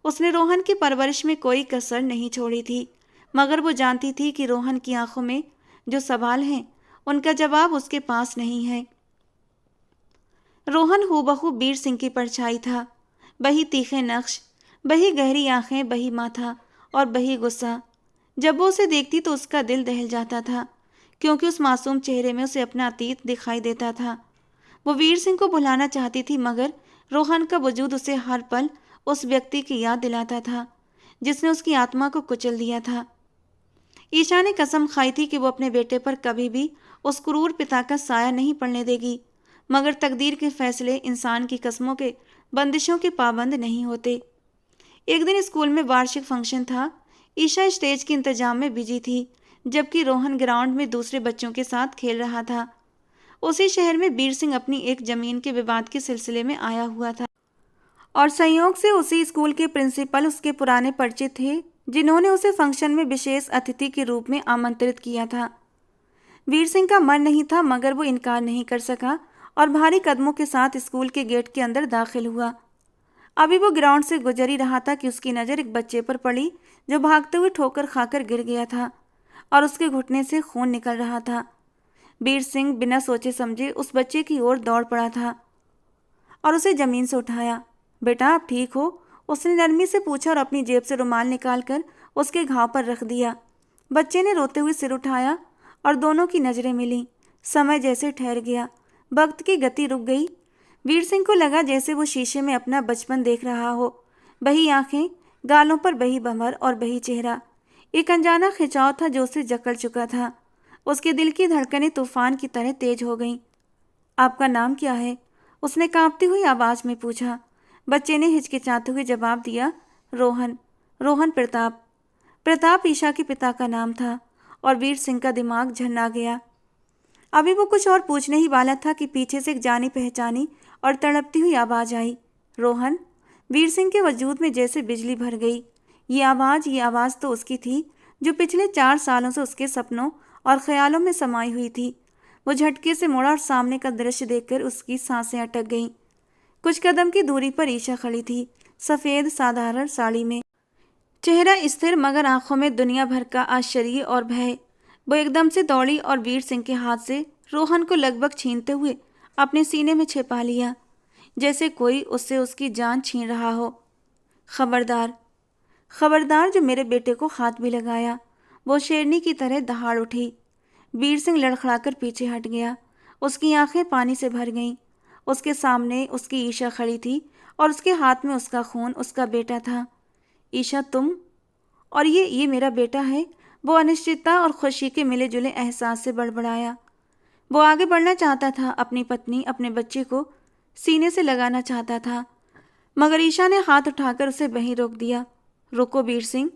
उसने रोहन की परवरिश में कोई कसर नहीं छोड़ी थी, मगर वो जानती थी कि रोहन की आंखों में जो सवाल हैं, उनका जवाब उसके पास नहीं है। रोहन हूबहू वीर सिंह की परछाई था। वही तीखे नक्श, वही गहरी आंखें, वही माथा और वही गुस्सा। जब वो उसे देखती तो उसका दिल दहल जाता था, क्योंकि उस मासूम चेहरे में उसे अपना अतीत दिखाई देता था। वो वीर सिंह को भुलाना चाहती थी, मगर रोहन का वजूद उसे हर पल उस व्यक्ति की याद दिलाता था जिसने उसकी आत्मा को कुचल दिया था। ईशा ने कसम खाई थी कि वो अपने बेटे पर कभी भी उस क्रूर पिता का साया नहीं पड़ने देगी, मगर तकदीर के फैसले इंसान की कस्मों के बंदिशों के पाबंद नहीं होते। एक दिन स्कूल में वार्षिक फंक्शन था। ईशा स्टेज के इंतजाम में बिजी थी, जबकि रोहन ग्राउंड में दूसरे बच्चों के साथ खेल रहा था। उसी शहर में वीर सिंह अपनी एक जमीन के विवाद के सिलसिले में आया हुआ था और संयोग से उसी स्कूल के प्रिंसिपल उसके पुराने परिचित थे, जिन्होंने उसे फंक्शन में विशेष अतिथि के रूप में आमंत्रित किया था। वीर सिंह का मन नहीं था, मगर वो इनकार नहीं कर सका और भारी कदमों के साथ स्कूल के गेट के अंदर दाखिल हुआ। अभी वो ग्राउंड से गुजर ही रहा था कि उसकी नज़र एक बच्चे पर पड़ी जो भागते हुए ठोकर खाकर गिर गया था और उसके घुटने से खून निकल रहा था। वीर सिंह बिना सोचे समझे उस बच्चे की ओर दौड़ पड़ा था और उसे जमीन से उठाया। बेटा, आप ठीक हो? उसने नरमी से पूछा और अपनी जेब से रुमाल निकालकर उसके घाव पर रख दिया। बच्चे ने रोते हुए सिर उठाया और दोनों की नज़रें मिलीं। समय जैसे ठहर गया, वक्त की गति रुक गई। वीर सिंह को लगा जैसे वो शीशे में अपना बचपन देख रहा हो। वही आंखें, गालों पर वही भंवर और वही चेहरा। एक अनजाना खिंचाव था जो उसे जकड़ चुका था। उसके दिल की धड़कनें तूफान की तरह तेज हो गईं। आपका नाम क्या है? उसने कांपती हुई आवाज में पूछा। बच्चे ने हिचकिचाते हुए जवाब दिया, रोहन। रोहन प्रताप। प्रताप ईशा के पिता का नाम था और वीर सिंह का दिमाग झन्ना गया। अभी वो कुछ और पूछने ही वाला था कि पीछे से एक जानी पहचानी और तड़पती हुई आवाज आई, रोहन। वीर सिंह के वजूद में जैसे बिजली भर गई। ये आवाज़ तो उसकी थी जो पिछले 4 सालों से उसके सपनों और ख्यालों में समाई हुई थी। वो झटके से मुड़ा और सामने का दृश्य देखकर उसकी सांसें अटक गईं। कुछ कदम की दूरी पर ईशा खड़ी थी, सफ़ेद साधारण साड़ी में, चेहरा स्थिर मगर आंखों में दुनिया भर का आश्चर्य और भय। वो एकदम से दौड़ी और वीर सिंह के हाथ से रोहन को लगभग छीनते हुए अपने सीने में छिपा लिया, जैसे कोई उससे उसकी जान छीन रहा हो। खबरदार, खबरदार, जो मेरे बेटे को हाथ भी लगाया। वो शेरनी की तरह दहाड़ उठी। वीर सिंह लड़खड़ाकर पीछे हट गया। उसकी आंखें पानी से भर गईं। उसके सामने उसकी ईशा खड़ी थी और उसके हाथ में उसका खून, उसका बेटा था। ईशा, तुम? और ये मेरा बेटा है? वो अनिश्चितता और खुशी के मिले जुले एहसास से बड़बड़ाया। वो आगे बढ़ना चाहता था, अपनी पत्नी, अपने बच्चे को सीने से लगाना चाहता था, मगर ईशा ने हाथ उठाकर उसे वहीं रोक दिया। रुको वीर सिंह।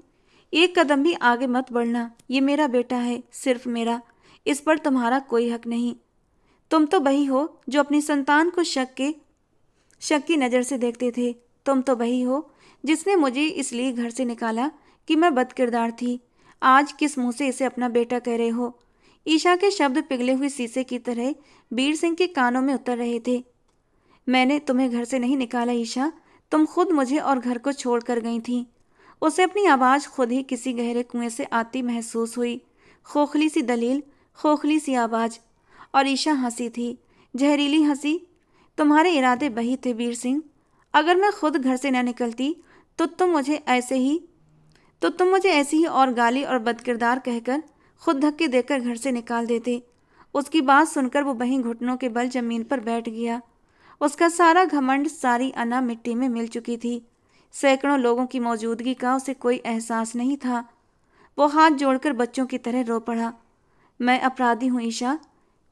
एक कदम भी आगे मत बढ़ना। ये मेरा बेटा है, सिर्फ मेरा। इस पर तुम्हारा कोई हक नहीं। तुम तो वही हो जो अपनी संतान को शक की नज़र से देखते थे। तुम तो वही हो जिसने मुझे इसलिए घर से निकाला कि मैं बदकिरदार थी। आज किस मुंह से इसे अपना बेटा कह रहे हो? ईशा के शब्द पिघले हुए शीशे की तरह वीर सिंह के कानों में उतर रहे थे। मैंने तुम्हें घर से नहीं निकाला ईशा, तुम खुद मुझे और घर को छोड़ कर गई थी। उसे अपनी आवाज़ खुद ही किसी गहरे कुएं से आती महसूस हुई। खोखली सी दलील, खोखली सी आवाज़। और ईशा हंसी थी, जहरीली हंसी। तुम्हारे इरादे वही थे वीर सिंह। अगर मैं खुद घर से न निकलती तो तुम मुझे ऐसे ही और गाली और बदकिरदार कहकर, खुद धक्के देकर घर से निकाल देते। उसकी बात सुनकर वो वहीं घुटनों के बल जमीन पर बैठ गया। उसका सारा घमंड, सारी अना मिट्टी में मिल चुकी थी। सैकड़ों लोगों की मौजूदगी का उसे कोई एहसास नहीं था। वो हाथ जोड़कर बच्चों की तरह रो पड़ा। मैं अपराधी हूँ ईशा,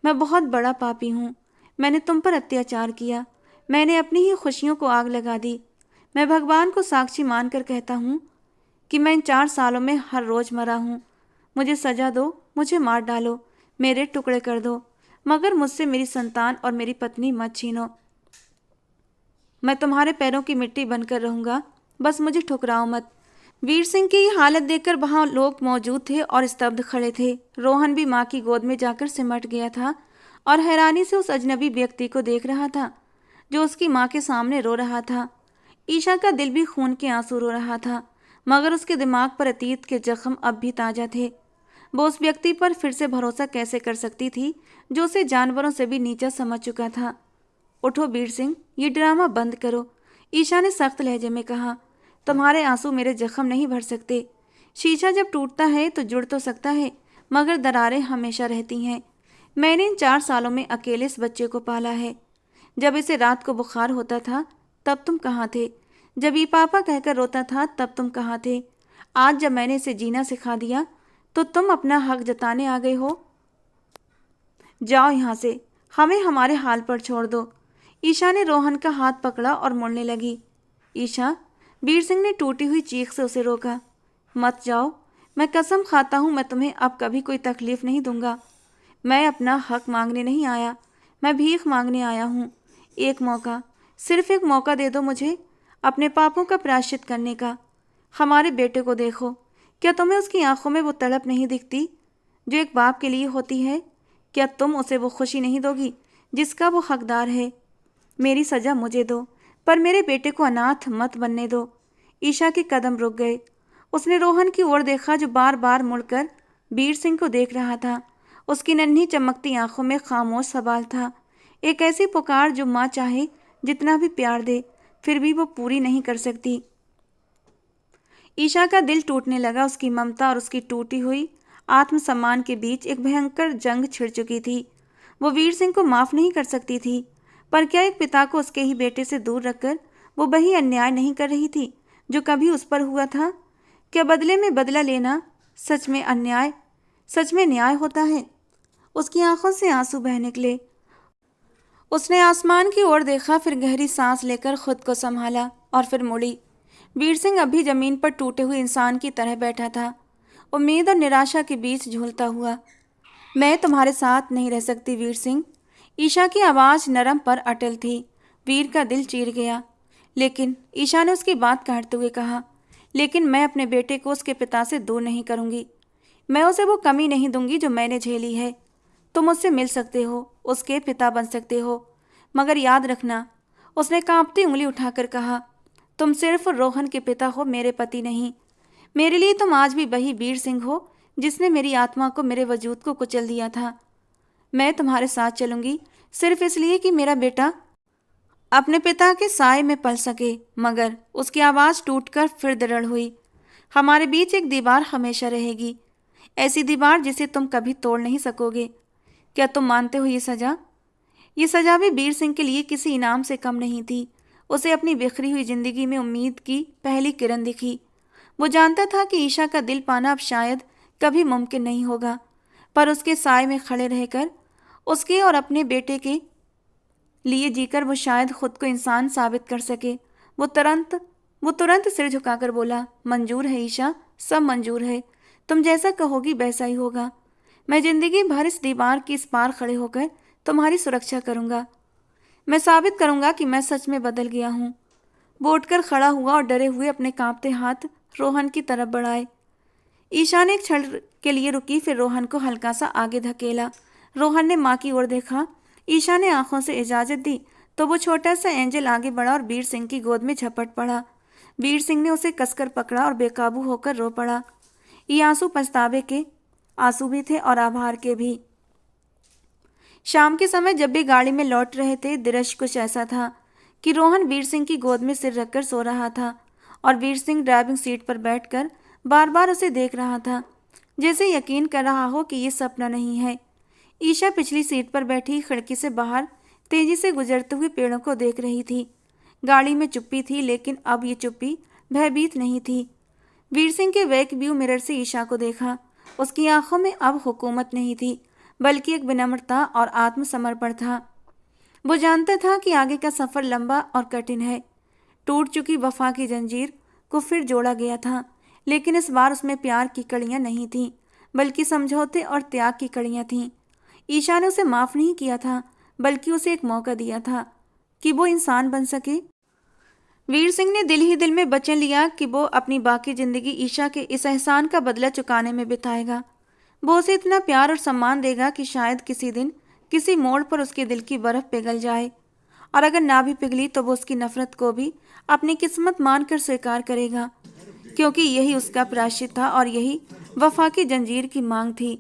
मैं बहुत बड़ा पापी हूँ। मैंने तुम पर अत्याचार किया, मैंने अपनी ही खुशियों को आग लगा दी। मैं भगवान को साक्षी मानकर कहता हूँ कि मैं इन 4 सालों में हर रोज़ मरा हूँ। मुझे सजा दो, मुझे मार डालो, मेरे टुकड़े कर दो, मगर मुझसे मेरी संतान और मेरी पत्नी मत छीनो। मैं तुम्हारे पैरों की मिट्टी बनकर रहूंगा, बस मुझे ठुकराओ मत। वीर सिंह की हालत देखकर वहां लोग मौजूद थे और स्तब्ध खड़े थे। रोहन भी मां की गोद में जाकर सिमट गया था और हैरानी से उस अजनबी व्यक्ति को देख रहा था जो उसकी मां के सामने रो रहा था। ईशा का दिल भी खून के आंसू रो रहा था, मगर उसके दिमाग पर अतीत के जख्म अब भी ताज़ा थे। वो उस व्यक्ति पर फिर से भरोसा कैसे कर सकती थी जो उसे जानवरों से भी नीचा समझ चुका था। उठो वीर सिंह, ये ड्रामा बंद करो, ईशा ने सख्त लहजे में कहा। तुम्हारे आंसू मेरे जख्म नहीं भर सकते। शीशा जब टूटता है तो जुड़ तो सकता है, मगर दरारें हमेशा रहती हैं। मैंने इन 4 सालों में अकेले इस बच्चे को पाला है। जब इसे रात को बुखार होता था तब तुम कहाँ थे? जब ये पापा कहकर रोता था तब तुम कहाँ थे? आज जब मैंने इसे जीना सिखा दिया तो तुम अपना हक जताने आ गए हो। जाओ यहाँ से, हमें हमारे हाल पर छोड़ दो। ईशा ने रोहन का हाथ पकड़ा और मुड़ने लगी। ईशा, वीर सिंह ने टूटी हुई चीख से उसे रोका। मत जाओ, मैं कसम खाता हूँ मैं तुम्हें अब कभी कोई तकलीफ नहीं दूंगा। मैं अपना हक मांगने नहीं आया, मैं भीख मांगने आया हूँ। एक मौका, सिर्फ एक मौका दे दो मुझे अपने पापों का प्रायश्चित करने का। हमारे बेटे को देखो, क्या तुम्हें उसकी आंखों में वो तड़प नहीं दिखती जो एक बाप के लिए होती है? क्या तुम उसे वो खुशी नहीं दोगी जिसका वो हकदार है? मेरी सजा मुझे दो, पर मेरे बेटे को अनाथ मत बनने दो। ईशा के कदम रुक गए। उसने रोहन की ओर देखा जो बार बार मुड़कर वीर सिंह को देख रहा था। उसकी नन्ही चमकती आंखों में खामोश सवाल था, एक ऐसी पुकार जो माँ चाहे जितना भी प्यार दे फिर भी वो पूरी नहीं कर सकती। ईशा का दिल टूटने लगा। उसकी ममता और उसकी टूटी हुई आत्मसम्मान के बीच एक भयंकर जंग छिड़ चुकी थी। वो वीर सिंह को माफ नहीं कर सकती थी, पर क्या एक पिता को उसके ही बेटे से दूर रखकर वो वही अन्याय नहीं कर रही थी जो कभी उस पर हुआ था? क्या बदले में बदला लेना सच में न्याय होता है? उसकी आंखों से आंसू बह निकले। उसने आसमान की ओर देखा, फिर गहरी सांस लेकर खुद को संभाला और फिर मुड़ी। वीर सिंह अभी जमीन पर टूटे हुए इंसान की तरह बैठा था, उम्मीद और निराशा के बीच झूलता हुआ। मैं तुम्हारे साथ नहीं रह सकती वीर सिंह। ईशा की आवाज़ नरम पर अटल थी। वीर का दिल चीर गया। लेकिन ईशा ने उसकी बात काटते हुए कहा, लेकिन मैं अपने बेटे को उसके पिता से दूर नहीं करूंगी। मैं उसे वो कमी नहीं दूंगी जो मैंने झेली है। तुम उससे मिल सकते हो, उसके पिता बन सकते हो, मगर याद रखना, उसने कांपती उंगली उठाकर कहा, तुम सिर्फ रोहन के पिता हो, मेरे पति नहीं। मेरे लिए तुम आज भी वही वीर सिंह हो जिसने मेरी आत्मा को, मेरे वजूद को कुचल दिया था। मैं तुम्हारे साथ चलूंगी सिर्फ इसलिए कि मेरा बेटा अपने पिता के साए में पल सके। मगर उसकी आवाज़ टूटकर फिर दृढ़ हुई। हमारे बीच एक दीवार हमेशा रहेगी, ऐसी दीवार जिसे तुम कभी तोड़ नहीं सकोगे। क्या तुम मानते हो ये सजा भी वीर सिंह के लिए किसी इनाम से कम नहीं थी। उसे अपनी बिखरी हुई जिंदगी में उम्मीद की पहली किरण दिखी। वो जानता था कि ईशा का दिल पाना अब शायद कभी मुमकिन नहीं होगा, पर उसके साए में खड़े रहकर उसके और अपने बेटे के लिए जीकर वो शायद खुद को इंसान साबित कर सके। वो तुरंत सिर झुकाकर बोला, मंजूर है ईशा, सब मंजूर है। तुम जैसा कहोगी वैसा ही होगा। मैं जिंदगी भर इस दीवार की इस पार खड़े होकर तुम्हारी सुरक्षा करूंगा। मैं साबित करूंगा कि मैं सच में बदल गया हूँ। वो उठकर खड़ा हुआ और डरे हुए अपने कांपते हाथ रोहन की तरफ बढ़ाए। ईशा ने एक क्षण के लिए रुकी, फिर रोहन को हल्का सा आगे धकेला। रोहन ने माँ की ओर देखा। ईशा ने आंखों से इजाजत दी तो वो छोटा सा एंजल आगे बढ़ा और वीर सिंह की गोद में झपट पड़ा। वीर सिंह ने उसे कसकर पकड़ा और बेकाबू होकर रो पड़ा। ये आंसू पछतावे के आंसू भी थे और आभार के भी। शाम के समय जब भी गाड़ी में लौट रहे थे, दृश्य कुछ ऐसा था कि रोहन वीर सिंह की गोद में सिर रखकर सो रहा था और वीर सिंह ड्राइविंग सीट पर बैठकर बार बार उसे देख रहा था, जैसे यकीन कर रहा हो कि ये सपना नहीं है। ईशा पिछली सीट पर बैठी खिड़की से बाहर तेजी से गुजरते हुए पेड़ों को देख रही थी। गाड़ी में चुप्पी थी, लेकिन अब ये चुप्पी भयभीत नहीं थी। वीर सिंह के बैक व्यू मिरर से ईशा को देखा। उसकी आंखों में अब हुकूमत नहीं थी, बल्कि एक विनम्रता और आत्मसमर्पण था। वो जानता था कि आगे का सफर लंबा और कठिन है। टूट चुकी वफा की जंजीर को फिर जोड़ा गया था, लेकिन इस बार उसमें प्यार की कड़ियां नहीं थीं, बल्कि समझौते और त्याग की कड़ियां थीं। ईशा ने उसे माफ नहीं किया था, बल्कि उसे एक मौका दिया था कि वो इंसान बन सके। वीर सिंह ने दिल ही दिल में वचन लिया कि वो अपनी बाकी जिंदगी ईशा के इस एहसान का बदला चुकाने में बिताएगा। वो उसे इतना प्यार और सम्मान देगा कि शायद किसी दिन किसी मोड़ पर उसके दिल की बर्फ पिघल जाए, और अगर ना भी पिघली तो वो उसकी नफरत को भी अपनी किस्मत मानकर स्वीकार करेगा, क्योंकि यही उसका प्रायश्चित था और यही वफा की जंजीर की मांग थी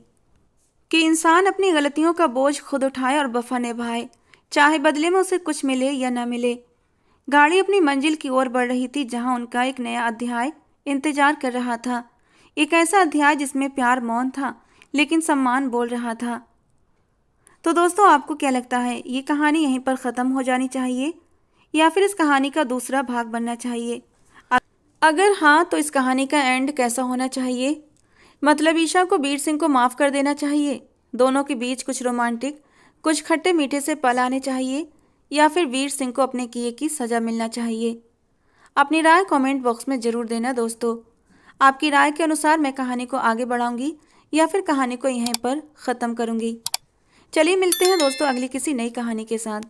कि इंसान अपनी गलतियों का बोझ खुद उठाए और वफा निभाए, चाहे बदले में उसे कुछ मिले या न मिले। गाड़ी अपनी मंजिल की ओर बढ़ रही थी, जहां उनका एक नया अध्याय इंतजार कर रहा था। एक ऐसा अध्याय जिसमें प्यार मौन था, लेकिन सम्मान बोल रहा था। तो दोस्तों, आपको क्या लगता है, ये कहानी यहीं पर ख़त्म हो जानी चाहिए या फिर इस कहानी का दूसरा भाग बनना चाहिए? अगर हाँ, तो इस कहानी का एंड कैसा होना चाहिए? मतलब ईशा को वीर सिंह को माफ़ कर देना चाहिए, दोनों के बीच कुछ रोमांटिक, कुछ खट्टे मीठे से पल आने चाहिए, या फिर वीर सिंह को अपने किए की सज़ा मिलना चाहिए? अपनी राय कमेंट बॉक्स में ज़रूर देना दोस्तों। आपकी राय के अनुसार मैं कहानी को आगे बढ़ाऊंगी या फिर कहानी को यहीं पर ख़त्म करूंगी। चलिए मिलते हैं दोस्तों अगली किसी नई कहानी के साथ।